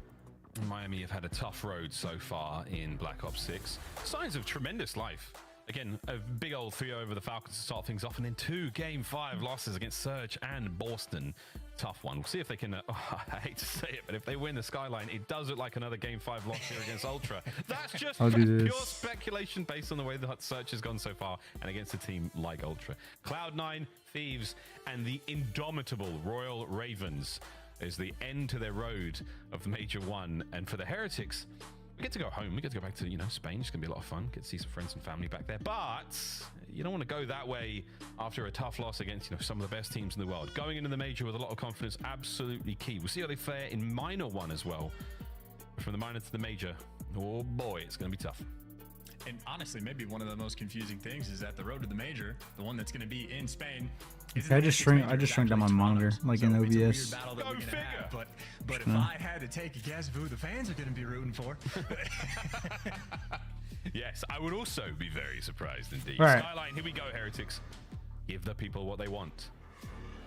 Miami have had a tough road so far in Black Ops 6. Signs of tremendous life. Again, a big old 3-0 over the Falcons to start things off, and then 2 Game 5 losses against Surge and Boston. Tough one. We'll see if they can, I hate to say it, but if they win the Skyline, it does look like another Game 5 loss here against Ultra. That's just pure speculation based on the way that Surge has gone so far, and against a team like Ultra. Cloud9, Thieves, and the indomitable Royal Ravens is the end to their road of Major 1. And for the Heretics, we get to go home. We get to go back to, Spain. It's going to be a lot of fun. Get to see some friends and family back there. But you don't want to go that way after a tough loss against, some of the best teams in the world. Going into the major with a lot of confidence, absolutely key. We'll see how they fare in Minor 1 as well. From the minor to the major, oh boy, it's going to be tough. And honestly, maybe one of the most confusing things is that the road to the major, the one that's going to be in Spain. I just shrunk down my monitor, like in OBS. Go figure. But if I had to take a guess of who the fans are going to be rooting for. Yes, I would also be very surprised indeed. Right. Skyline, here we go, Heretics. Give the people what they want.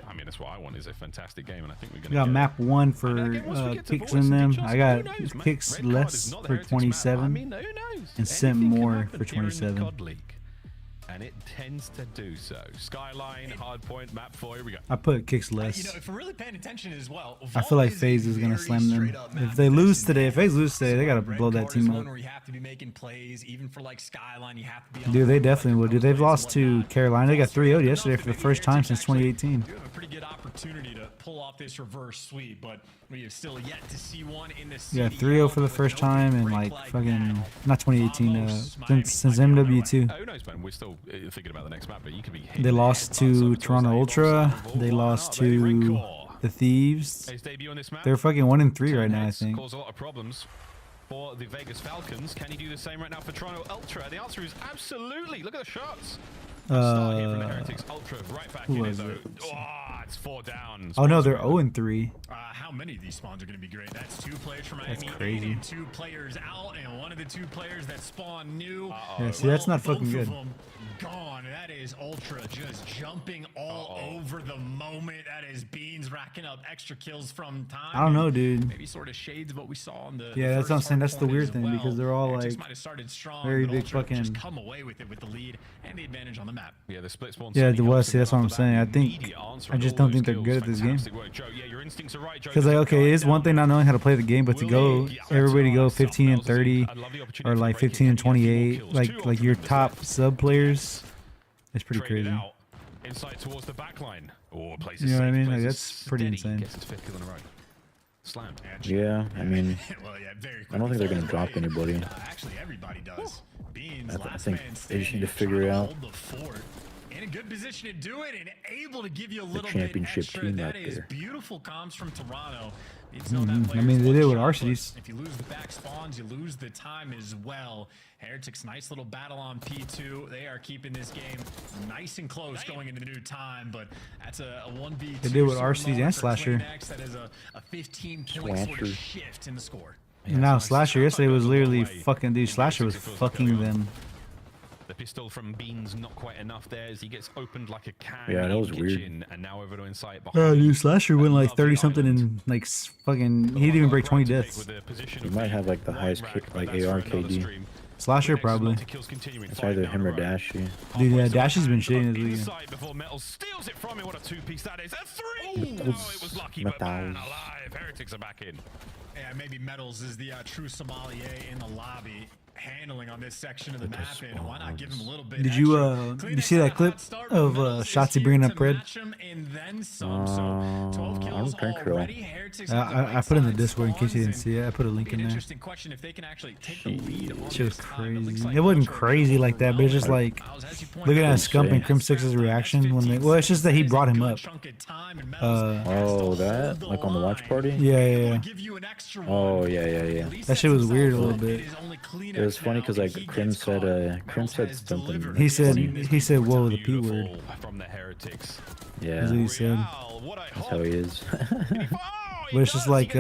I mean, that's what I want, is a fantastic game, and I think we're going to got map 1 for kicks in them. I got kicks less for 27 and sent more for 27. And it tends to do so. Skyline, hardpoint, map 4, here we go. I put kicks less. If we're really paying attention as well, I feel like FaZe is going to slam them. If they lose today, they got to blow that team up. Where you have to be making plays, even for like Skyline, you have to be. Dude, they definitely will. Dude, they've lost to Carolina. They got 3-0 yesterday for the first time since 2018. You have a pretty good opportunity to pull off this reverse sweep, but we have still yet to see one in the city. Yeah, 3-0 for the first time in like fucking not 2018, since MW2. Who knows, man? We're still thinking about the next map, but you could be. They lost to Toronto Ultra. They lost to the Thieves. They're fucking 1-3 right now, I think. Cause a lot of problems for the Vegas Falcons. Can he do the same right now for Toronto Ultra? The answer is absolutely. Look at the shots. Start here from the Heretics Ultra, right back in it though. Oh, it's 4 down. Oh no, they're 0-3. How many of these spawns are going to be great? That's 2 players from Miami. That's crazy. 2 players out, and one of the 2 players that spawn new. Yeah, see, that's not fucking good. Gone. That is Ultra just jumping all over the moment. That is Beans racking up extra kills from time. I don't know, dude. Maybe sort of shades of what we saw on the. Yeah, that's what I'm saying. That's the weird thing because they're all like strong, very big Ultra fucking. Just come away with it with the lead and the advantage on the map. Yeah, the split spawn. Yeah, the West. See, that's what I'm saying. I just don't think they're good at this game. Because like, okay, it's one thing not knowing how to play the game, but to go everybody go 15-30 or like 15-28, like your top sub players, it's pretty crazy. Inside towards the back line. Oh, plays you know what I mean? Like, that's pretty insane. Slam. Yeah, I mean, I don't think they're going to drop anybody. Actually, everybody does. Beans, I think they just need to figure it out. In a good position to do it and able to give you a little championship bit extra. team That right is there. beautiful comms from Toronto. I mean, they did with Arceus. If you lose the back spawns, you lose the time as well. Heretics, nice little battle on P2. They are keeping this game nice and close going into the new time, but that's a 1v2. They did with Arceus and Slasher. That is a 15-point sort of shift in the score. And now Slasher yesterday was literally fucking, dude, Slasher was fucking them. The pistol from Beans not quite enough there as he gets opened like a can. Yeah, that was weird. And now over to inside. Dude, Slasher went like 30 something and like fucking, he didn't even break 20 deaths. He might have like the highest like AR KD. Slasher probably. It's either him or Dashy. Dude, yeah, Dashy's been shitting this weekend. Before Metal steals it from him. What a 2-piece that is. A 3! Oh, it was lucky, but man alive. Heretics are back in. Yeah, maybe Metals is the true sommelier in the lobby. Handling on this section of the map, and why not give him a little bit? Did you see that clip of Shotzi bringing up Pred? I put it in the Discord in case you didn't see it. I put a link in there. Interesting question if they can actually take the lead. Shit was crazy. It wasn't crazy like that, but it's just like looking at Scump and Crim6's reaction when they. Well, it's just that he brought him up. Oh, that like on the watch party? Yeah. Oh yeah. That shit was weird a little bit. It was funny because like Crim said something. He said whoa, the P word. From the Heretics. Yeah. That's what he said. That's how he is. But it's just like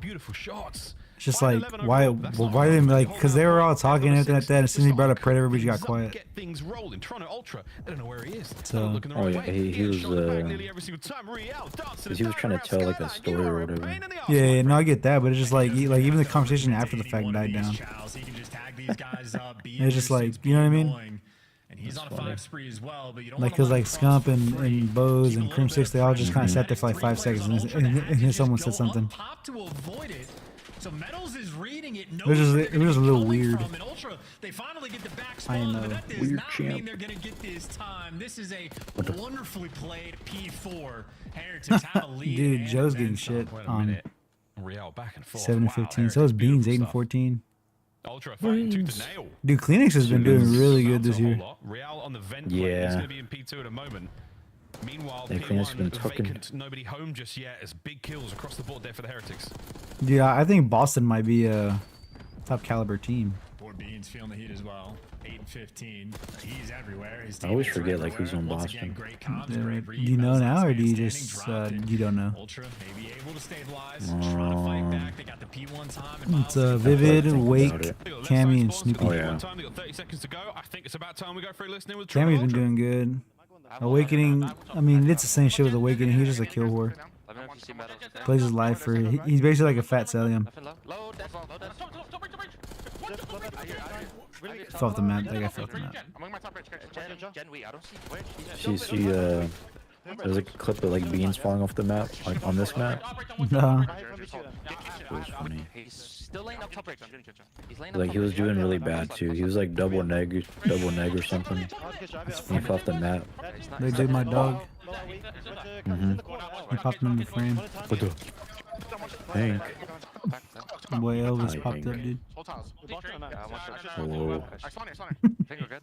beautiful shots. It's just like why didn't like because they were all talking and everything like that. As soon as he brought up Pred, everybody got quiet. Get things rolling. Toronto Ultra. I don't know where he is. So, oh yeah, he was he was trying to tell like a story or whatever. Yeah, no, I get that, but it's just like even the conversation after the fact died down. tag these guys up. It's just like, you know what I mean? And he's on a 5 spree as well, but you don't Like, cause like Scump and Bose and Crim 6, they all just kind of sat there for like 5 seconds, and then someone said something. Pop to avoid it. So Metals is reading it. It was just a little weird. Ultra, they finally get the back I spawn, know. but that does Weird not mean champ. they're gonna get this time. This is a wonderfully played P4. Heretics have a lead. Dude, and Joe's then getting some. shit Wait a on minute. Real back and forth. 7 and Wow, 15. So is Heretics, Beans 8 and beautiful 14. stuff. Ultra fighting tooth to nail. Dude, Kleenex has been doing really good this year. Real on the vent play. Yeah. He's going to be in P2 at a moment. Meanwhile, Yeah, Kleenex has been P1 talking. vacant, nobody home just yet. It's big kills across the board there for the Heretics. Dude, I think Boston might be a top caliber team. Poor Beans feeling the heat as well. 8 and 15. He's everywhere. His I always teammates are forget, like, everywhere. who's on Once Boston. again, great comms, Yeah, great do read, you know Metals now, or do you outstanding, just dropped it. you don't know? Ultra may be able to stabilize. Trying to fight back. They got the P1 time. And It's Miles Vivid, About Wake, it. Cammy, and Snoopy. Oh, yeah. Time. They got 30 seconds to go. I think it's about time we go for a listening with Cammy's been Ultra. doing good. Awakening, I mean, it's the same shit with Awakening. He's just a kill whore. Plays his life for. He's basically like a fat Celium. Fell off the map. That guy fell off the map. There's a clip of like Beans falling off the map, like on this map. No. It was funny. Like he was doing really bad too. He was like double neg or something. He fell off the map. They did my dog. Mhm. He popped him in the frame. What the? Hank. Boy, Elvis Hi, popped up, Hank. dude. Whoa.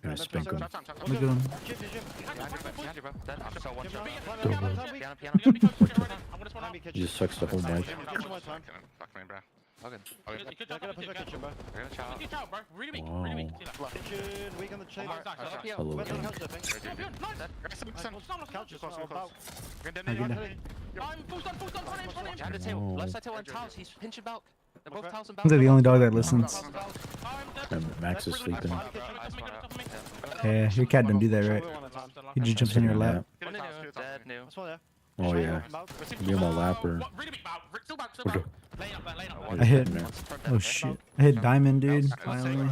Gonna spank him. Look at him. He just sucks the whole mic. Wow. Hello, Hank. They're the only dog that listens. And Max is sleeping. Yeah, your cat don't do that, right? He just jumps in your lap. Oh yeah. Be on my lap or. I hit. Oh shit! I hit Diamond, dude. Finally.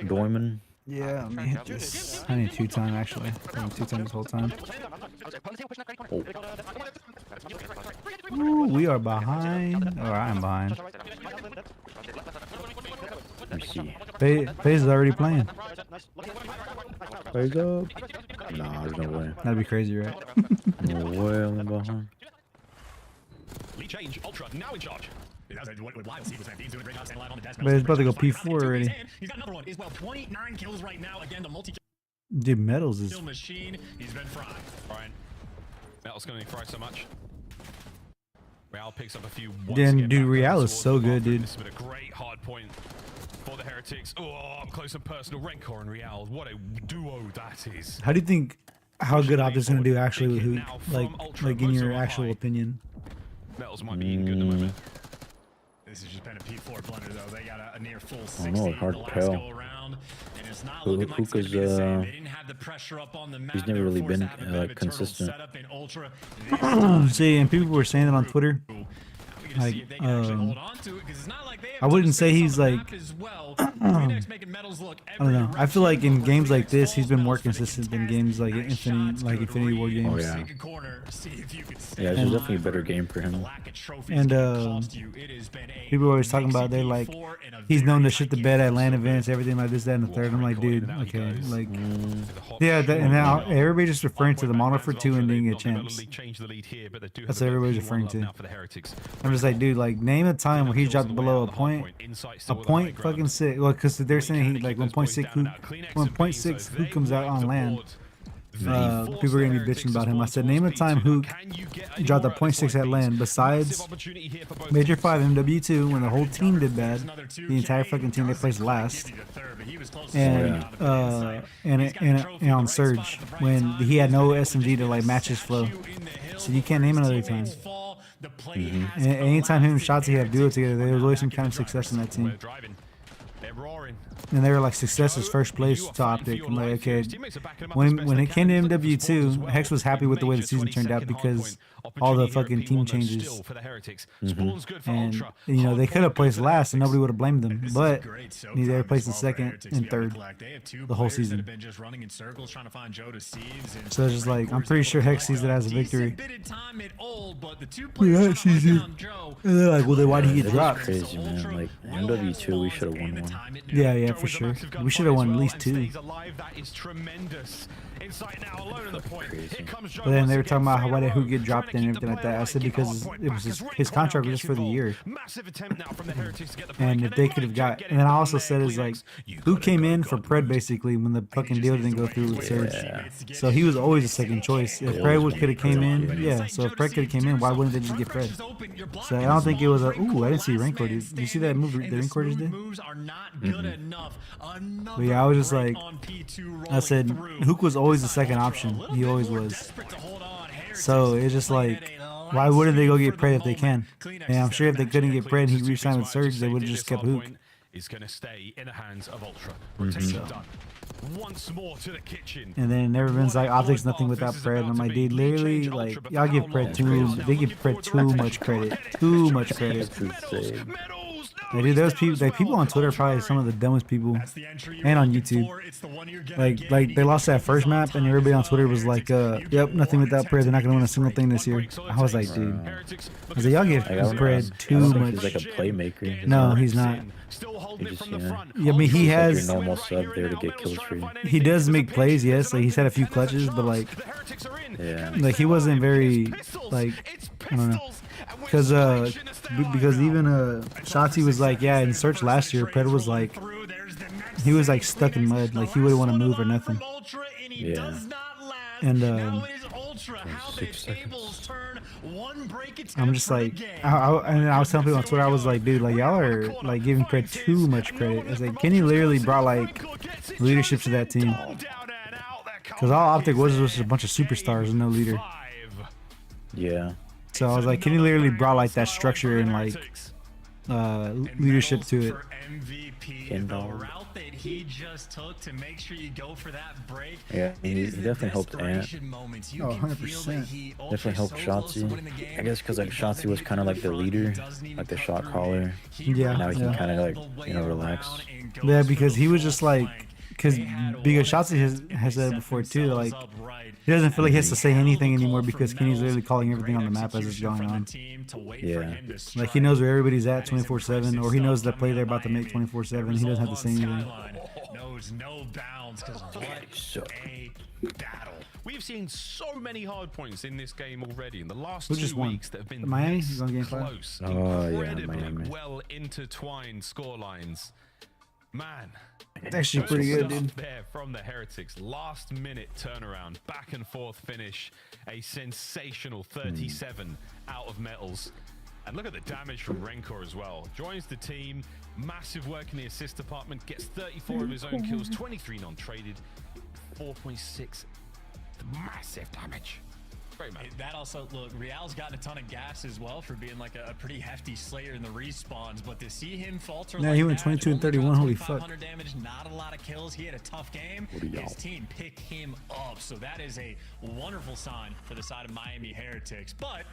Doyman. Yeah, let me hit this. I need 2-time actually. I need 2-time this whole time. Oh. Ooh, we are behind. Or I am behind. Let me see. FaZe is already playing. FaZe up. Nah, there's no way. That'd be crazy, right? No way I'm behind. Lead change. Ultra now in charge. But it's about to go P4 already. He's got another one as well. 29 kills right now. Again, the multi Dude, Metals is. kill machine. He's been fried. Brian. Metal's going to fry so much. Real picks up a few. Damn, dude, Real is so good, dude. This has been a great hard point for the Heretics. Oh, up close and personal. Rancor and Real. What a duo that is. How do you think? How good Opti's gonna do actually? With who? Like in your actual opinion? Metals might be in good in a moment. This has just been a P4 blunder though. They got a near full I 60 know, hard the to last tell. go around, and it's not looking like it's Hookah's, gonna be the same. They didn't have the pressure up on the map. he's never They were really forced been, to have a bit of like, a turtle consistent. setup in Ultra. This time, See, and people were saying it on Twitter. we gotta see Like, if they can actually hold on to it, 'cause it's not like they have I wouldn't say space he's on the like. map as well. Phoenix making Metals look I don't know. every I feel like in direction. games like Phoenix this, he's been falls, more Metals finna consistent than contest. games like Nice Infinity, shots, like good Infinity War read. games. Oh, yeah. Second corner, see if you can stay Yeah, this is And- definitely a better game for the him. lack of trophies And can cost you. It has been a people are always talking about they're like, P4 and a he's known to very shit the high bed game at LAN so events, everything like this, that, and the third. I'm like, dude, Down he okay, goes. like, Hot yeah, shot. and now everybody just referring to the Point Model back for rounds 2 and Ultra. didn't They've get a not been able chance. to change the lead here, but they do have That's a what bit of everybody's P1 referring love to. now for the Heretics. I'm just like, dude, like, name a time where he Kills dropped on the below way a out, the hard point. Insight A still with the point high fucking ground. sick. Well, because they're We saying can he like keep those boys 1.6 down who now. Kleenex and 1.6 Beans, who they comes out wipe on the land. board. They force People are gonna be the bitching about him. I Heretics said, to name a spawn time P2. who Can you get any dropped a more at this 0.6 at point, land Beans? besides Massive opportunity here for both Major teams. 5 MW2 when the whole team did bad. The entire fucking team they placed last. And and on Surge when he had no SMG to like match his flow. So you can't name another time. And anytime him and Shotzi have duo together, there was always some kind of success in that team. They're driving. They're roaring. and they were like success is first place to Optic. I'm like, okay, when it came to MW2, Hex was happy with the way the season turned out because all the fucking team changes. And you know, they could have placed last and nobody would have blamed them, but they were placed in second and third the whole season. So it's just like, I'm pretty sure Hex sees it as a victory. Yeah, season. And they're like, well, then why did he get dropped? Crazy, man. Like MW2, we should have won one. Yeah, for sure. We should have won at least 2. But then they were talking about why did who get dropped and everything like that. I said because it was his contract was just for the year. And if they could have got, and then I also said is like, who came in for Pred basically when the fucking deal didn't go through with Surge. So he was always a second choice. If Pred could have came in, yeah. So if Pred could have came in, why wouldn't they just get Pred? So I don't think it was a. Ooh, I didn't see Rancor. Did you see that move the Rancor just did? But yeah, I was just like, I said, Hook was always the second option. He always was. So it's just like, why wouldn't they go get Pred if they can? And I'm sure if they couldn't get Pred and he re-signed with Surge, they would have just kept Hook. Is going to stay in the hands of Ultra. Rotation done. Once more to the kitchen. And then everyone's like, Optics nothing without Pred. I'm like, dude, literally, like, y'all give Pred they give Pred too much credit. Too much credit. Like, dude, those people, like, people on Twitter are probably some of the dumbest people, and on YouTube. Like they lost that first map, and everybody on Twitter was like, "Yep, nothing without Pred. They're not gonna win a single thing this year." I was like, dude, I was like, y'all give Pred too much. He's like a playmaker. No, he's not. He just, yeah, I mean, he has like your normal sub there to get kills free. He does make plays, yes. Like he's had a few clutches, but like, like he wasn't very like, I don't know. Because even Shotzi was like, yeah, in Search last year, Pred was like, he was like stuck in mud, like he wouldn't want to move or nothing. Yeah. And I'm just like, I was telling people on Twitter, I was like, dude, like y'all are like giving Pred too much credit. It's like Kenny literally brought like leadership to that team. Because all Optic was just a bunch of superstars and no leader. Yeah. So I was like, Kenny literally brought like that structure and like leadership to it. The route that he just took to make sure you go for that break. Yeah, he definitely helped Ant. 100%. Definitely helped Shotzi. I guess because like Shotzi was kind of like the leader, like the shot caller. Yeah. Now he can kind of like, you know, relax. Yeah, because he was just like, because Shotzi has said it before too, like he doesn't feel like he has to say anything anymore because Kenny's literally calling everything on the map as it's going on. Yeah. Like he knows where everybody's at 24/7, or he knows the play they're about to make 24/7. He doesn't have to say anything. Knows no bounds because what a battle. We've seen so many hard points in this game already in the last Who just 2 won? weeks that have been Miami? this He's on game 5? close. Oh, yeah, Incredibly Miami. well intertwined scorelines. Man, It's actually pretty good, dude. there from the Heretics. Last minute turnaround, back and forth finish, a sensational 37 out of metals. And look at the damage from Rancor as well. Joins the team, massive work in the assist department, gets 34 of his own kills, 23 non-traded, 4.6 massive damage. Great, man. That also, look, Real's gotten a ton of gas as well for being like a pretty hefty slayer in the respawns, but to see him falter Yeah, like he went that, 22 and only 31, got holy 2,500 fuck. damage, not a lot of kills. He had a tough game. His team picked him up, so that is a wonderful sign for the side of Miami Heretics. But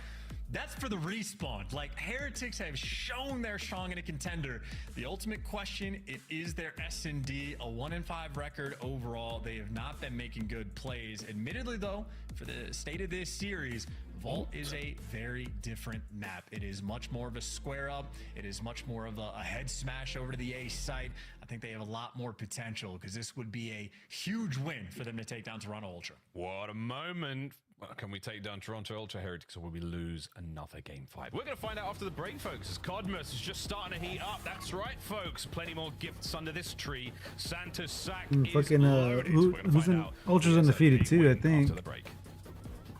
that's for the respawn. Like, Heretics have shown they're strong in a contender. The ultimate question, it is their S&D, a 1-5 record overall. They have not been making good plays. Admittedly, though, for the state of this series, Vault is a very different map. It is much more of a square up. It is much more of a head smash over to the A site. I think they have a lot more potential because this would be a huge win for them to take down Toronto Ultra. What a moment. Well, can we take down Toronto Ultra Heretics or will we lose another game 5? We're going to find out after the break, folks, as Codmus is just starting to heat up. That's right, folks. Plenty more gifts under this tree. Santa's sack is Fucking, loaded. who's in Ultra's undefeated too, I think. After the break.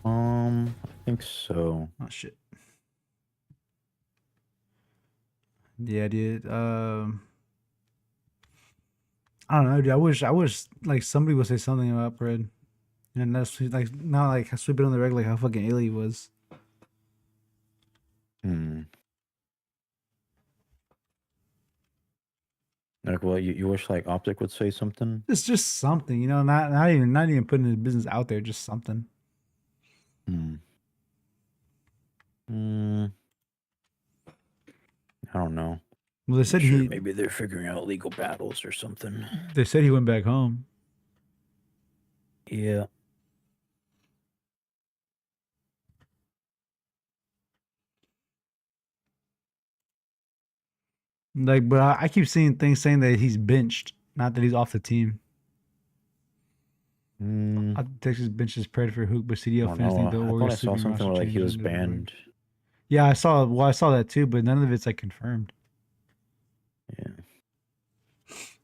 I think so. Oh shit. Yeah, dude. I don't know, dude. I wish like somebody would say something about Pred. And that's like not like sweep it on the reg like how fucking ill he was. Like, well, you wish like Optic would say something. It's just something, you know, not even putting his business out there, just something. I don't know. Well, they said maybe they're figuring out legal battles or something. They said he went back home. Yeah. Like, but I keep seeing things saying that he's benched, not that he's off the team. Texas benches Predator Hook, but CDL fans think the Warriors. I saw something where like he was banned. Yeah, I saw. Well, I saw that too, but none of it's like confirmed. Yeah.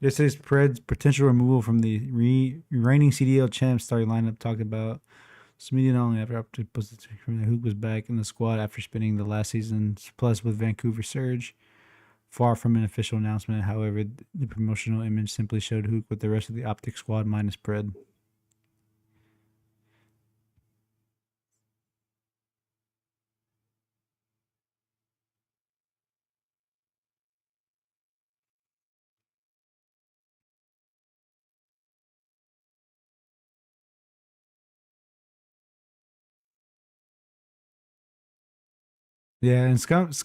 It says Pred's potential removal from the reigning CDL champ starting lineup talked about. Smitty not only after Optic posted from the Hook was back in the squad after spending the last season plus with Vancouver Surge. Far from an official announcement, however, the promotional image simply showed Hook with the rest of the Optic squad minus Pred. Yeah, and Scump's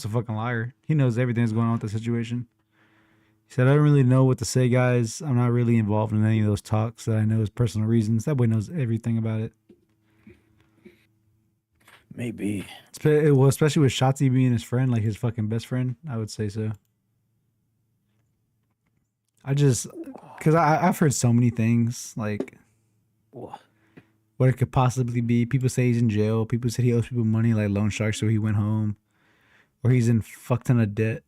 a fucking liar. He knows everything's going on with the situation. He said, I don't really know what to say, guys. I'm not really involved in any of those talks that I know is personal reasons. That boy knows everything about it. Maybe. Well, especially with Shotzi being his friend, like his fucking best friend, I would say so. Because I've heard so many things, like what it could possibly be. People say he's in jail. People said he owes people money, like loan shark, so he went home. Or he's in fuck ton of debt.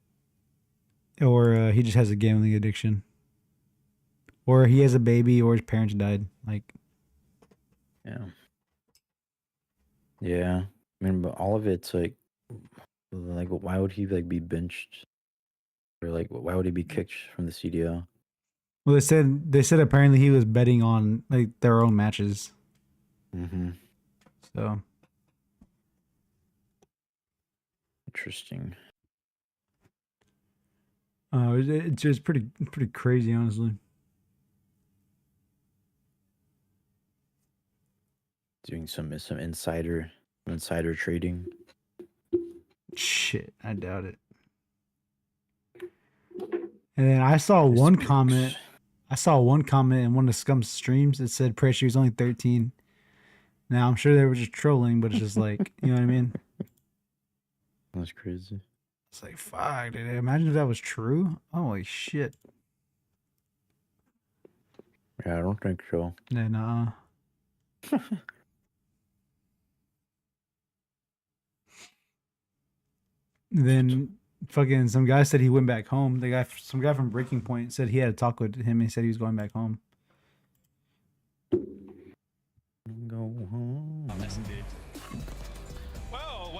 Or he just has a gambling addiction. Or he has a baby, or his parents died. Like, yeah. Yeah. I mean, but all of it's like, why would he like be benched? Or like, why would he be kicked from the CDL? well, they said apparently he was betting on like their own matches. So interesting. It's just pretty crazy, honestly. Doing some insider trading. Shit, I doubt it. And then I saw one comment in one of Scum's streams that said Pressure was only 13. Now I'm sure they were just trolling, but it's just like, you know what I mean? That's crazy. It's like, fuck, dude. Imagine if that was true. Holy shit. Yeah, I don't think so. Yeah, nah. Then fucking some guy said he went back home. Some guy from Breaking Point said he had a talk with him. And he said he was going back home. Go home. Yes, indeed. Well,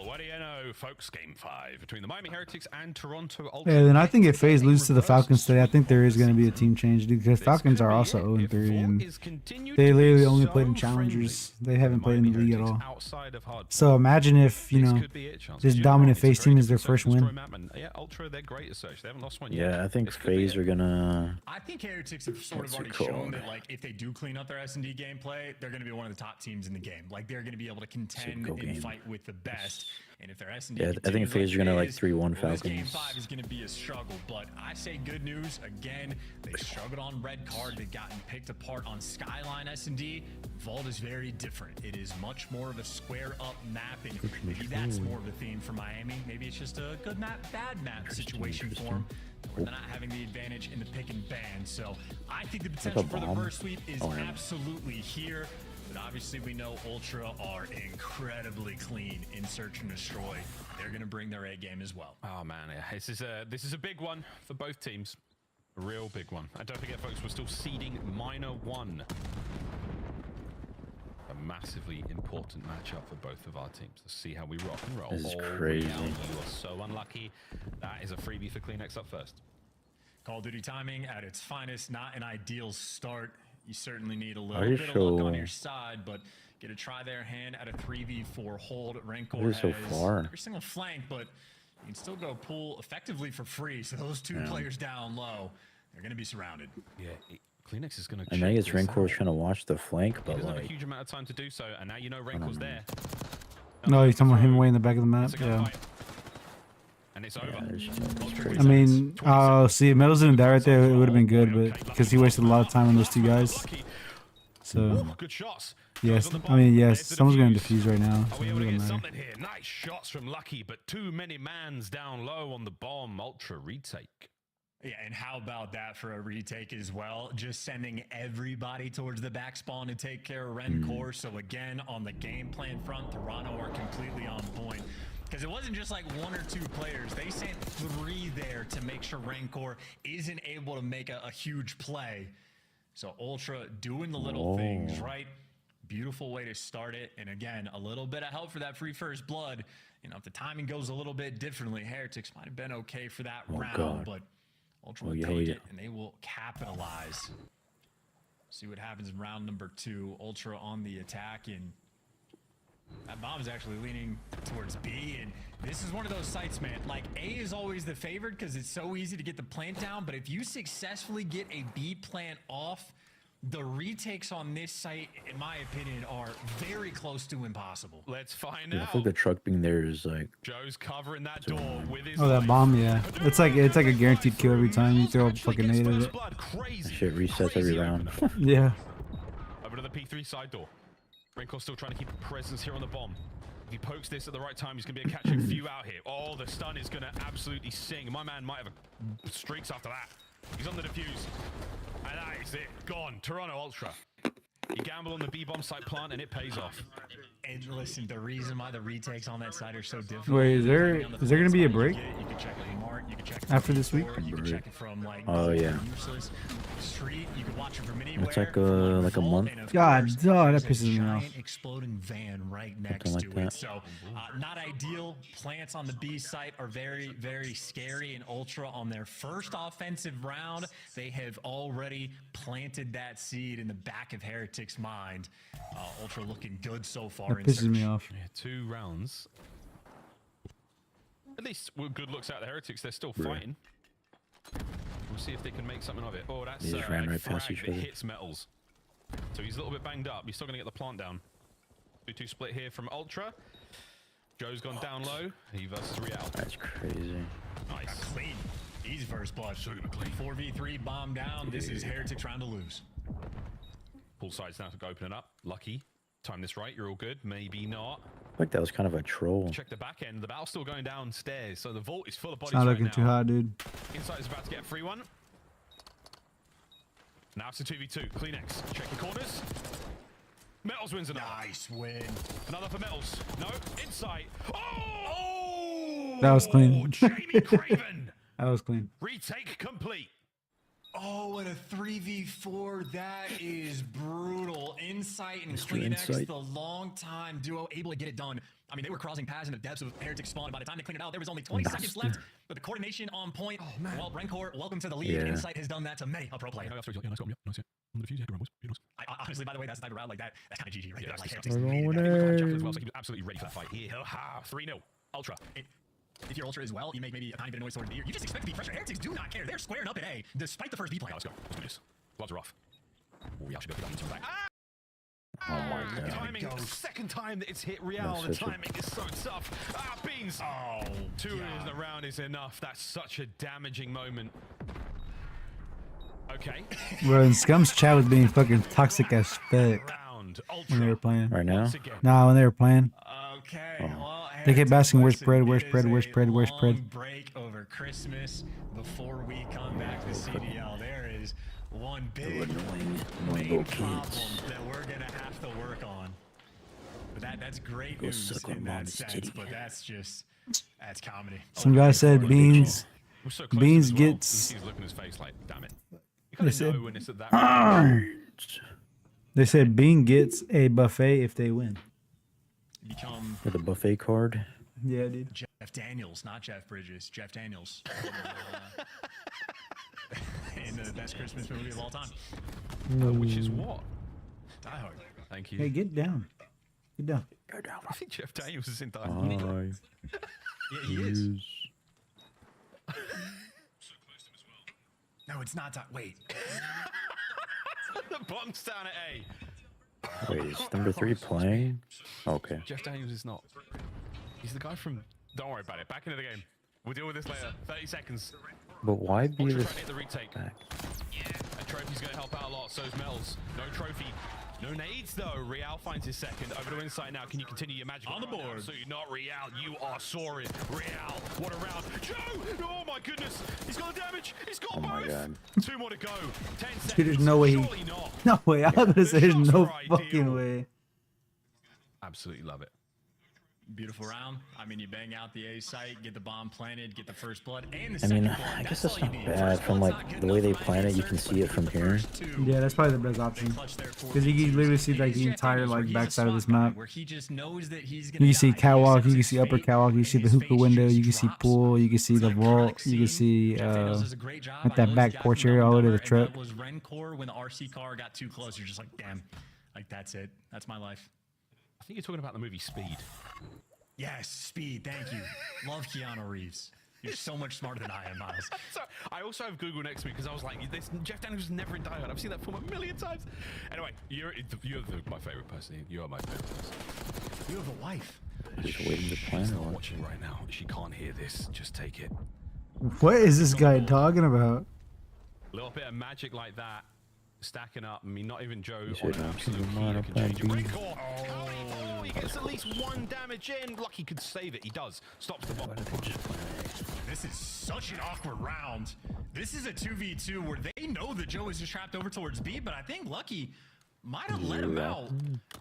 what do you know, folks? Game 5 between the Miami Heretics and Toronto Ultra. Yeah, then I think if FaZe loses to the Falcons today, I think there is going to be a team change, dude, because Falcons are also 0-3, and they literally only played in challengers. They haven't played in the league at all. So imagine if, you know, this dominant FaZe team is their first win. Yeah, Ultra, they're great as such. They haven't lost one yet. Yeah, I think FaZe are gonna. I think Heretics have sort of already shown that, like, if they do clean up their S&D gameplay, they're going to be one of the top teams in the game. Like, they're going to be able to contend and fight with the best. And if their S&D, yeah, I think FaZe are gonna like 3-1 Falcons. Game 5 is going to be a struggle, but I say good news again. They struggled on Red Card. They've gotten picked apart on Skyline S&D. Vault is very different. It is much more of a square up map, and maybe that's more of a theme for Miami. Maybe it's just a good map, bad map situation for them, where they're not having the advantage in the pick and ban. So I think the potential for the burst sweep is absolutely here. But obviously, we know Ultra are incredibly clean in Search and Destroy. They're going to bring their A game as well. Oh man, yeah. This is a big one for both teams. A real big one. And don't forget, folks, we're still seeding Minor 1. A massively important matchup for both of our teams. Let's see how we rock and roll. This is crazy. You are so unlucky. That is a freebie for Kleenex up first. Call of Duty timing at its finest. Not an ideal start. You certainly need a little bit of luck on your side, but get a try their hand at a 3v4 hold. Rancor has so far. every single flank, but You can still go pull effectively for free. So those two players down low, they're going to be surrounded. Yeah, Kleenex is going to. And I guess Rancor's trying to watch the flank, He but doesn't have a like, huge amount of time to do so, and now you know Rancor's there. No, he's talking about him way in the back of the map. It's a Yeah. gunfight. And it's over. I mean, see, if Metals didn't die right there, it would have been good, but because he wasted a lot of time on those two guys. So, Good shots. yes, I mean, yes, someone's going to defuse right now. Are So we it able to doesn't get matter. something here? Nice shots from Lucky, but too many mans down low on the bomb. Ultra retake. Yeah, and how about that for a retake as well? Just sending everybody towards the back spawn to take care of Rencor. So again, on the game plan front, Toronto are completely on point. Because it wasn't just like one or two players. They sent 3 there to make sure Rencor isn't able to make a huge play. So Ultra doing the little things, right? Beautiful way to start it. And again, a little bit of help for that free first blood. You know, if the timing goes a little bit differently, Heretics might have been okay for that round, God. but Ultra will you take hate it, it. and they will capitalize. See what happens in round number 2. Ultra on the attack, and that bomb is actually leaning towards B, and this is one of those sites, man. Like, A is always the favored because it's so easy to get the plant down, but if you successfully get a B plant off, the retakes on this site, in my opinion, are very close to impossible. Let's find I out. feel like the truck being there is like, Joe's covering that door with his Oh, that life. bomb, yeah. It's like a guaranteed kill every time you throw a fucking nade at it. Blood. Crazy. shit resets every round. Yeah. Over to the P3 side door. Renkor's still trying to keep a presence here on the bomb. If he pokes this at the right time, he's going to be catching a few out here. Oh, the stun is going to absolutely sing. My man might have a streaks after that. He's on the defuse. And that is it. Gone. Toronto Ultra. You gamble on the B-bomb site plant and it pays off. And listen, the reason why the retakes on that side are so difficult. Wait, is there gonna be a break You can check it from Mark, you can check it after from this week? Discord, you can check it from like Oh, yeah. useless street. You can watch it from anywhere. It's like a month. And of God, course, dog, that there's a pisses me off. giant exploding van right next like to that. it. So not ideal. Plants on the B site are very, very scary. And Ultra on their first offensive round, they have already planted that seed in the back of Heretic's mind. Ultra looking good so far. That pisses me off. Yeah, 2 rounds. At least with good looks out the Heretics, they're still fighting. We'll see if they can make something of it. Oh, that's They just ran right past frag each that other. hits Metals. So he's a little bit banged up. He's still going to get the plant down. 2-2 split here from Ultra. Joe's gone down low. He versus Real. That's crazy. Nice. Clean. Easy first blood. 4v3 bomb down. This is Heretics round to lose. Pull sides now to open it up. Lucky. Time this right. You're all good. Maybe not. I feel like that was kind of a troll. Check the back end. The battle's still going downstairs. So the vault is full of It's bodies not right looking now. too hot, dude. Inside is about to get a free one. Now it's a 2v2. Kleenex. Check the corners. Metals wins another. Nice win. Another for Metals. No. Inside. Oh! That was clean. Jamie Craven. That was clean. Retake complete. Oh, and a 3v4. That is brutal. Insight and Mr. Kleenex, Insight. the long-time duo, able to get it done. I mean, they were crossing paths in the depths of Heretic spawn, and by the time they cleaned it out, there was only 20 seconds left. But the coordination on point. Oh, man. Well, Rencor, welcome to the league. Yeah. Insight has done that to many a pro player. Honestly, by the way, that's the type of round like that. That's kind of GG right there. Like, Heretics made it back. Well, so he was absolutely ready for that fight. Here, 3-0. Ultra. If you're Ultra as well, you make maybe a tiny bit of noise towards the ear. You just expect to be pressure. Heretics do not care. They're squaring up at A, despite the first B play. Let's go. Let's do this. Gloves are off. Real should be able to get on Oh my the god. timing, the second time that it's hit Real, the That's such a- timing is so tough. Beans. Oh, 2 in the round is enough. That's such a damaging moment. Okay. Bro, and Scum's chat was being fucking toxic as fuck Round. when they were Ultra. playing. Right now? Once again. Nah, when they were playing. Okay. Oh. Well, They kept Heretics, asking, where's listen, Pred, where's it Pred, is where's a Pred, where's long Pred? break over Christmas before we come back to CDL. There is one big Annoying main little problem kids. that we're gonna have to work on. But that's great Go news suck on in that mommy's sense. titty. But that's comedy. Some guy said Beans. We're so close Beans as well. gets- He's looking at his face like, damn it. You They kind of said- know when it's at that range. They said Bean gets a buffet if they win. Become For the buffet card. Yeah, dude. Jeff Daniels, not Jeff Bridges. Jeff Daniels. In the best Christmas movie of all time. Which is what? Die Hard. Thank you. Hey, get down. Get down. I think Jeff Daniels is in Die Hi. Hard. Yeah, he is. No, it's not. Wait. The bomb's down at A. Wait, is number 3 playing? Okay. Jeff Daniels is not. He's the guy from. Don't worry about it. Back into the game. We'll deal with this later. 30 seconds. But why be Ultra this trying to hit the retake. back? A trophy's going to help out a lot. So's Metals. No trophy. No nades though. Real finds his second. Over to inside now. Can you continue your magic? On the board. Absolutely not, Real. You are soaring. Real. What a round. Joe! Oh my goodness. He's got the damage. He's got Oh both. my god. 2 more to go. 10 seconds. Dude, there's no way he... Surely not. No way. I was gonna say there's shots no are fucking ideal. way. Absolutely love it. Beautiful round. I mean, you bang out the A site, get the bomb planted, get the first blood, and the I second mean, blood. I guess all that's you not need. bad. First From blood's like not good the way enough they for plan it, you Third can see blood, it from get the here. first 2. Yeah, that's probably the best option. Because you can literally see like the entire like backside of this map. Where he just knows that he's You gonna can see die. He catwalk, just you can sets see his upper fate, catwalk, you and see the his hookah face window, just you can see drops. pool, you can see It's the an vault, iconic you can scene. see Jeff Daniels does a great job. at I that know back he's got porch from area all the way to the and truck. That was Rencor when the RC car got too close. You're just like, damn, like that's it. That's my life. I think you're talking about the movie Speed. Yes, Speed. Thank you. Love Keanu Reeves. You're so much smarter than I am, Miles. So I also have Google next to me because I was like, this, Jeff Daniels was never in Die Hard. I've seen that film a million times. Anyway, you're my favorite person. You are my favorite person. You have a wife. Just waiting to plan She's or not what? watching right now. She can't hear this. Just take it. What is this guy talking about? A little bit of magic like that. Stacking up. I mean, not even Joe You on said an not absolute to heater line can up change it. that Rencor! Oh, he gets at least 1 damage in. Lucky could save it. He does. Stops the bomb. This is such an awkward round. This is a 2v2 where they know that Joe is just trapped over towards B, but I think Lucky might have let him out.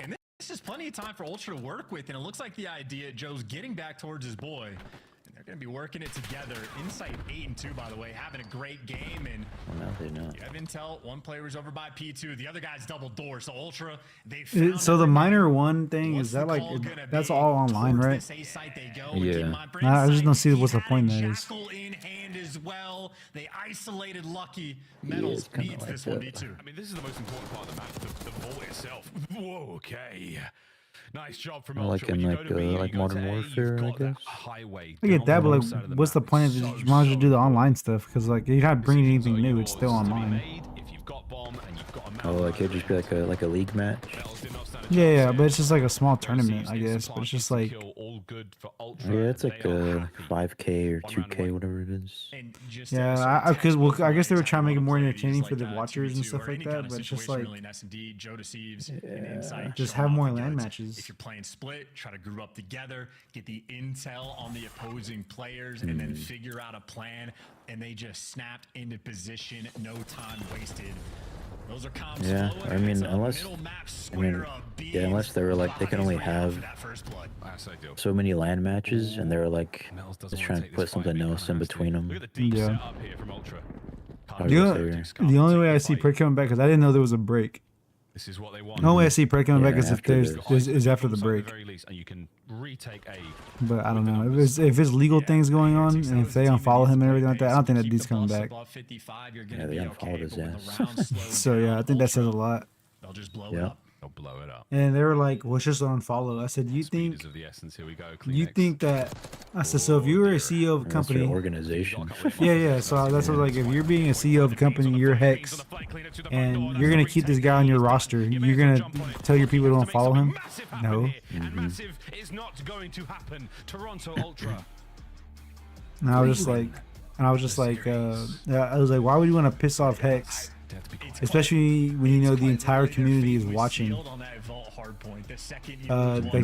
And this is plenty of time for Ultra to work with, and it looks like the idea, Joe's getting back towards his boy. And they're going to be working it together. Insight 8 and 2, by the way, having a great game. And Well, now they know. you have intel. One player was over by P2. The other guy's double door. So Ultra, they found So the everything. minor one thing, What's is that the like, call gonna that's be? all online, Towards right? this A site they go, and Yeah. keep in mind, for I just Insight, don't see he what's the had point a that is. Jackal in hand as well. They isolated Lucky. Yeah, Metals it's kinda beats like this that. 1v2. I mean, this is the most important part of the match, the vault itself. Whoa, okay. Nice job from I like Ultra. When in you like, go to B, you like go Modern to A, Warfare, you've I got that guess. highway I get down that, the but wrong like, side of the what's the map. point of So, this? You might as well do the so online stuff, because like you're not bringing decisions anything are new. It's still yours to be online. made. If you've got bomb and you've got a Oh, man like it'd just be like a league match. Bells did not stand a Yeah, chance yeah, here. but it's just like a small Those tournament, thieves I need guess. some But it's just planches to like, kill, all good for Ultra. Yeah, it's like They are a happy. 5K or One round 2K, away. whatever it is. And just yeah, because well, I guess they were trying to make it more entertaining for the watchers and 2v2 stuff or like any kind that. of But it's just situation like, really in S&D, Joe deceives and Insight just show have off more the land goods. matches. If you're playing split, try to group up together, get the intel on the opposing players, and then figure out a plan. And they just snapped into position, no time wasted. Those are comms Yeah, flowing, I and mean, it's a unless- middle map I square mean, up B. yeah, unless they were like they can only Bodies ready out for have that first blood. That's ideal. so many land matches, and they're like Mel's doesn't just wanna trying to take put this fight something being else in unrealistic. between them. Look at the deep Yeah. setup here from Ultra. Probably the what only, they're- the only way I see Pred coming back, because I didn't know there was a break. This is what they want. The only way I see Pred coming Yeah, back is if after there's this. is after the At break. very least, and you can retake A. But I don't know if it's legal things going on, and if they unfollow him and everything like that. I don't think that dude's coming back. Yeah, they unfollowed his ass. So yeah, I think that says a lot. They'll just blow it Yeah. up. They'll blow it up. And they were like, "Well, it's just unfollow." I said, "You Speed think is of the essence. Here we go. you Kleenex. think that?" I said, "So if you were a CEO of a Unless you're company, an organization. yeah, yeah. So that's what like if you're being a CEO of a company, you're Hex, and you're gonna keep this guy on your roster. You're gonna tell your people to unfollow him? No." And massive is not going to happen. Toronto Ultra. And I was just like, I was like, why would you want to piss off Hex? Especially when you know the entire community is watching. Like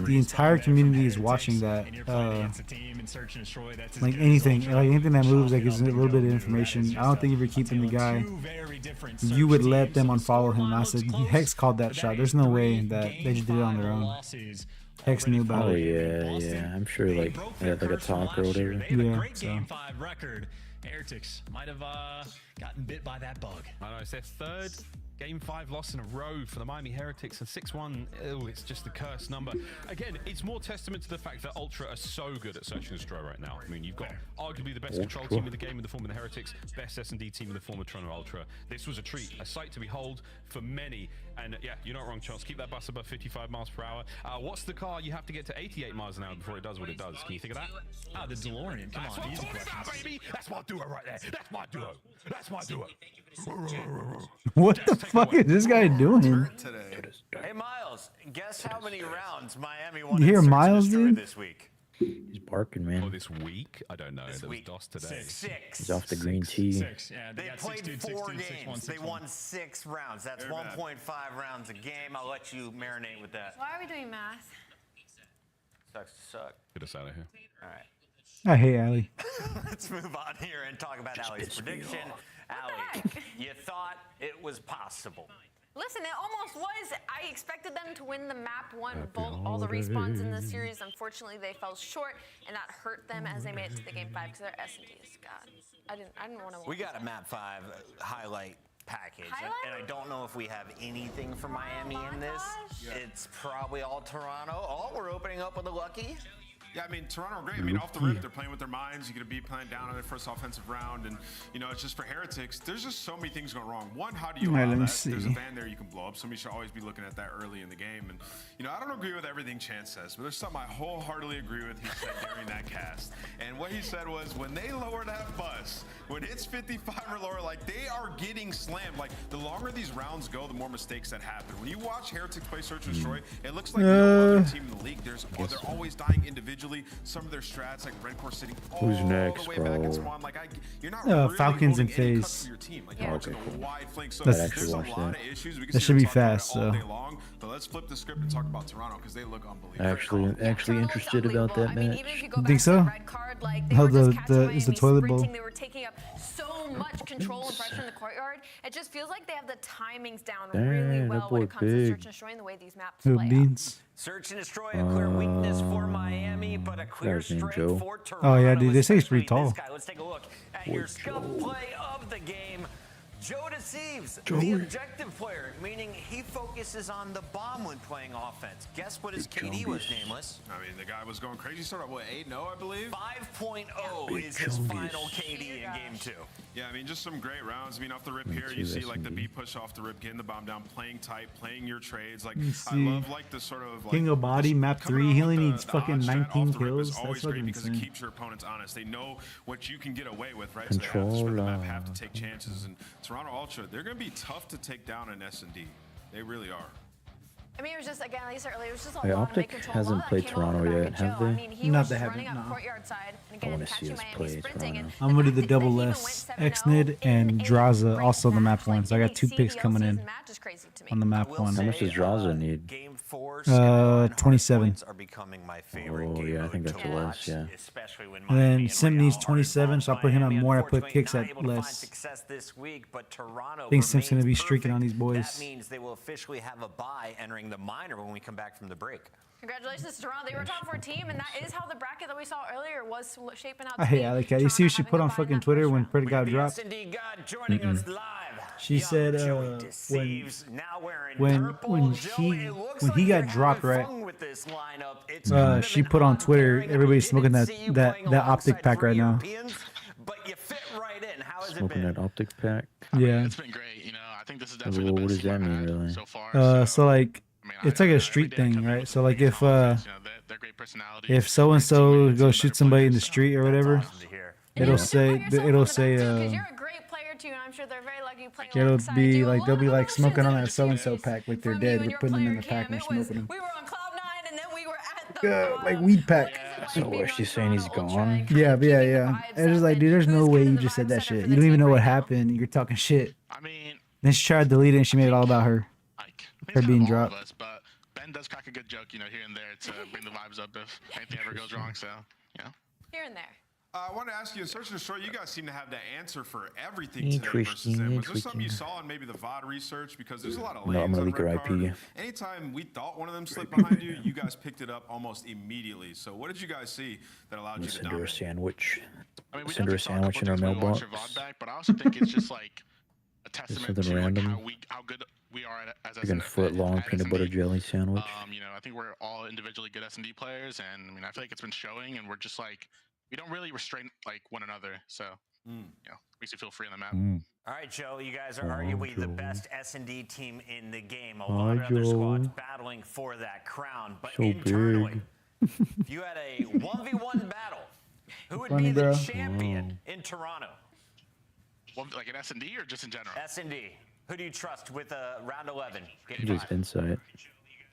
the entire community is watching that. Like anything that moves, like is a little bit of information. I don't think if you're keeping the guy, you would let them unfollow him. And I said, Hex called that shot. There's no way that they just did it on their own. Hex knew about Oh it. yeah. I'm sure like they had like a talk or whatever. Yeah, so. Game 5 record. Heretics might have gotten bit by that bug. I know it's their third Game 5 loss in a row for the Miami Heretics, and 6-1, oh, it's just a cursed number. Again, it's more testament to the fact that Ultra are so good at search and destroy right now. I mean, you've got arguably the best control team in the game in the form of the Heretics, best S&D team in the form of Toronto Ultra. This was a treat, a sight to behold for many. And yeah, you're not wrong, Charles. Keep that bus above 55 miles per hour. What's the car you have to get to 88 miles an hour before it does what it does? Can you think of that? Ah, the DeLorean. Come on, easy questions. Baby. That's my duo right there. That's my duo. That's my duo. What the fuck is this guy doing? Hey, Miles, guess how many rounds Miami won You hear in Search and Miles, Destroy dude? this week? He's barking, man. Oh, this week? I don't know. There was DOS today. Six. He's off the green tea. Six. Yeah, They got played 6-2, 4 6-2, games. 6-1, They 6-1. won 6 rounds. That's 1.5 rounds a game. I'll let you marinate with that. Why are we doing math? Sucks to suck. Get us out of here. All right. I hate Allie. Let's move on here and talk about Allie's prediction. Allie, you thought it was possible. Listen, it almost was. I expected them to win the map 1 Bolt, all the respawns in this series. Unfortunately, they fell short, and that hurt them as they made it to the game 5 because their S&D is God. I didn't want to. We got a map 5 highlight package, and I don't know if we have anything for Miami in this. It's probably all Toronto. Oh, we're opening up with a lucky. Yeah, I mean, Toronto are great. I mean, off the rip, they're playing with their minds. You're going to be playing down on their first offensive round. And, you know, it's just for Heretics, there's just so many things going wrong. One, how do you allow that? There's a van there you can blow up. Somebody should always be looking at that early in the game. And, you know, I don't agree with everything Chance says, but there's something I wholeheartedly agree with he said during that cast. And what he said was, when they lower that bus, when it's 55 or lower, like, they are getting slammed. Like, the longer these rounds go, the more mistakes that happen. When you watch Heretics play Search and Destroy, it looks like no other team in the league. They're always dying individually. Some of their strats, like Redcore sitting all next, the way bro? back in Swan. Like, you're not really Falcons and holding any cuts FaZe. for your team. Like, Yeah. you're watching a wide flank. So That's- there's a watch lot that. of issues. We can That sit should here be and talk about fast, it all so. day long, but let's flip the script and talk about Toronto because they look unbelievable. Actually interested about that I mean, match. even if you go Think back to so? the red card, like, they How were just the- catching is the Miami toilet bowl? sprinting. They were taking up so much control and pressure in the courtyard. It just feels like they have the timings down really Damn, well that when boy it comes to big. search and destroying the way these maps Who play out. beans? Search and Destroy, a clear weakness for Miami, but a clear guy's named strength Joe. for Toronto. Oh, yeah, dude, they say he's pretty especially this tall. guy. Let's take a look at your scuff play of the game. Joe deceives, the Joey. objective player, meaning he focuses on the bomb when playing offense. Guess what his KD was, Nameless? I mean, the guy was going crazy. Started, what, 8-0, I believe? 5.0 is his final KD in game 2. Yeah, I mean, just some great rounds. I mean, off the rip here, you see, like, the B push off the rip, getting the bomb down, playing tight, playing your trades. Like, I see. love, like, the sort of, like... King of Body, this- map coming 3, out he with only the needs odd fucking strat 19 off the rip kills. is That's always fucking great because insane. it keeps your opponents honest. They know what you can get away with, right? So they have to spread the map, have to take chances. And Toronto Ultra, they're going to be tough to take down in S&D. They really are. I mean, it was just, again, like you said earlier, it was just a Hey, lot of Optic make control. hasn't A lot that played came off the Toronto back yet, of have Joe. they? I mean, he No, was they just haven't, running up no. courtyard side, and I again, wanna see catching us Miami play sprinting. Toronto. And I'm gonna do the fact that double they even S, went 7-0 Xnid, and in a Draza great also on the map match, 1. like, So I got they 2 see picks the coming LCS in match is crazy to me. on the map I will 1. How much say, does Draza need? Game 4, 27. points are becoming my favorite Oh, game yeah, I mode think that's to less, watch, yeah. especially when And then Miami Sim Real needs are 27, so I'll put him at Miami, more. I put unfortunately, kicks not at able to find less. success this week, but Toronto I think Sim's gonna be remains streaking on perfect. these boys. That means they will officially have a bye entering the minor when we come back from the break. Congratulations to Toronto. They were a top 4 team, and that is how the bracket that we saw earlier was shaping out to I hate be. Alley Cat. You see what she Toronto put on having a bye in fucking that Twitter first when round. Pred We got got the dropped? S&D God joining us live. She Young said, Joey Deceives, now wearing purple. when Joe, he- it looks when like he got you're dropped, having right, fun with this lineup. It's kind of she an put on odd Twitter, pairing. I everybody's didn't smoking that- see you that- playing that optic alongside pack right 3 now. Europeans, but you fit right in. How has it Smoking been? that optic pack. Yeah. It's been great. You know, I think this is Well, definitely the what best does team that I've mean, had really? so far. So like, I mean, it's like a every street day I thing, come in right? with So a like great if confidence, you know, they're great personality. if so and so goes shoot somebody in the street or whatever, Awesome to hear. it'll say Because you're a great player too, and I'm sure they're very lucky you play it'll alongside be you. like A they'll lot be of like smoking on that emotions so in and so this pack like they're from dead. you We're and your putting them in the player pack and we're cam. It was- smoking them. We were on cloud 9, and then we were at the Yeah, like weed pack. So what, she's saying he's gone? Yeah, yeah. It's just like, dude, there's no way you just said that shit. You don't even know what happened. You're talking shit. I mean, Then she tried to delete it and she made it all about her. like, Her being all of dropped. us, but Ben does crack a good joke, you know, here and there to bring the vibes up if anything ever goes wrong. So, you know. Here and there. I want to ask you, in Search and Destroy, you guys seem to have the answer for everything today versus Interesting, them. Was there something you interesting. saw in maybe the VOD research? Because there's a lot of No, I'm lanes gonna on leak her red IP. card. Anytime we thought one of them slipped behind you, you guys picked it up almost immediately. So what did you guys see that allowed you to Send her a dominate? sandwich. I mean, we Send her a definitely saw sandwich in her couple things when we watched mailbox. your VOD back, but I also think it's just like a testament something to like, random. how good we are as Like a foot long peanut butter jelly sandwich. You know, I think we're all individually good S&D players, and I mean, I feel like it's been showing, and we're just like, we don't really restrain like one another, so you know, makes you feel free on the map. All right, Joe, you guys are arguably the best S&D team in the game. A Hi, lot of other squads Joe. battling for that crown. But So internally, big. if you had a 1v1 battle, who would Funny, be the bro. champion in Toronto? Well, like an S&D or just in general? S&D. Who do you trust with round 11? Just insight.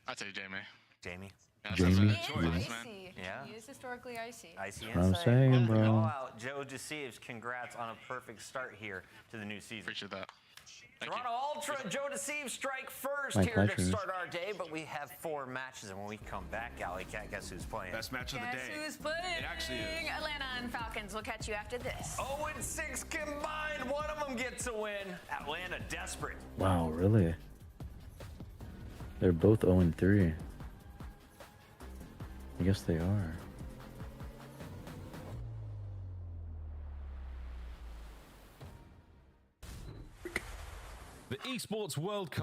I'd say Jamie. Jamie. Yeah, Jamie? that's a choice, man. Icy. Yeah. He is historically icy. Icy That's what I'm insight. saying, bro. Call out Joe Deceives. Congrats on a perfect start here to the new season. Appreciate that. Thank Toronto Ultra, Joe Deceives strike first My here pleasure. to start our day, but we have 4 matches, and when we come back, Alley Cat, guess who's playing? Best match of the Guess day. who's playing? It actually is. Atlanta and Falcons. We'll catch you after this. 0-6 combined. One of them gets a win. Atlanta desperate. Wow, really? They're both 0-3. I guess they are. The Esports World Cup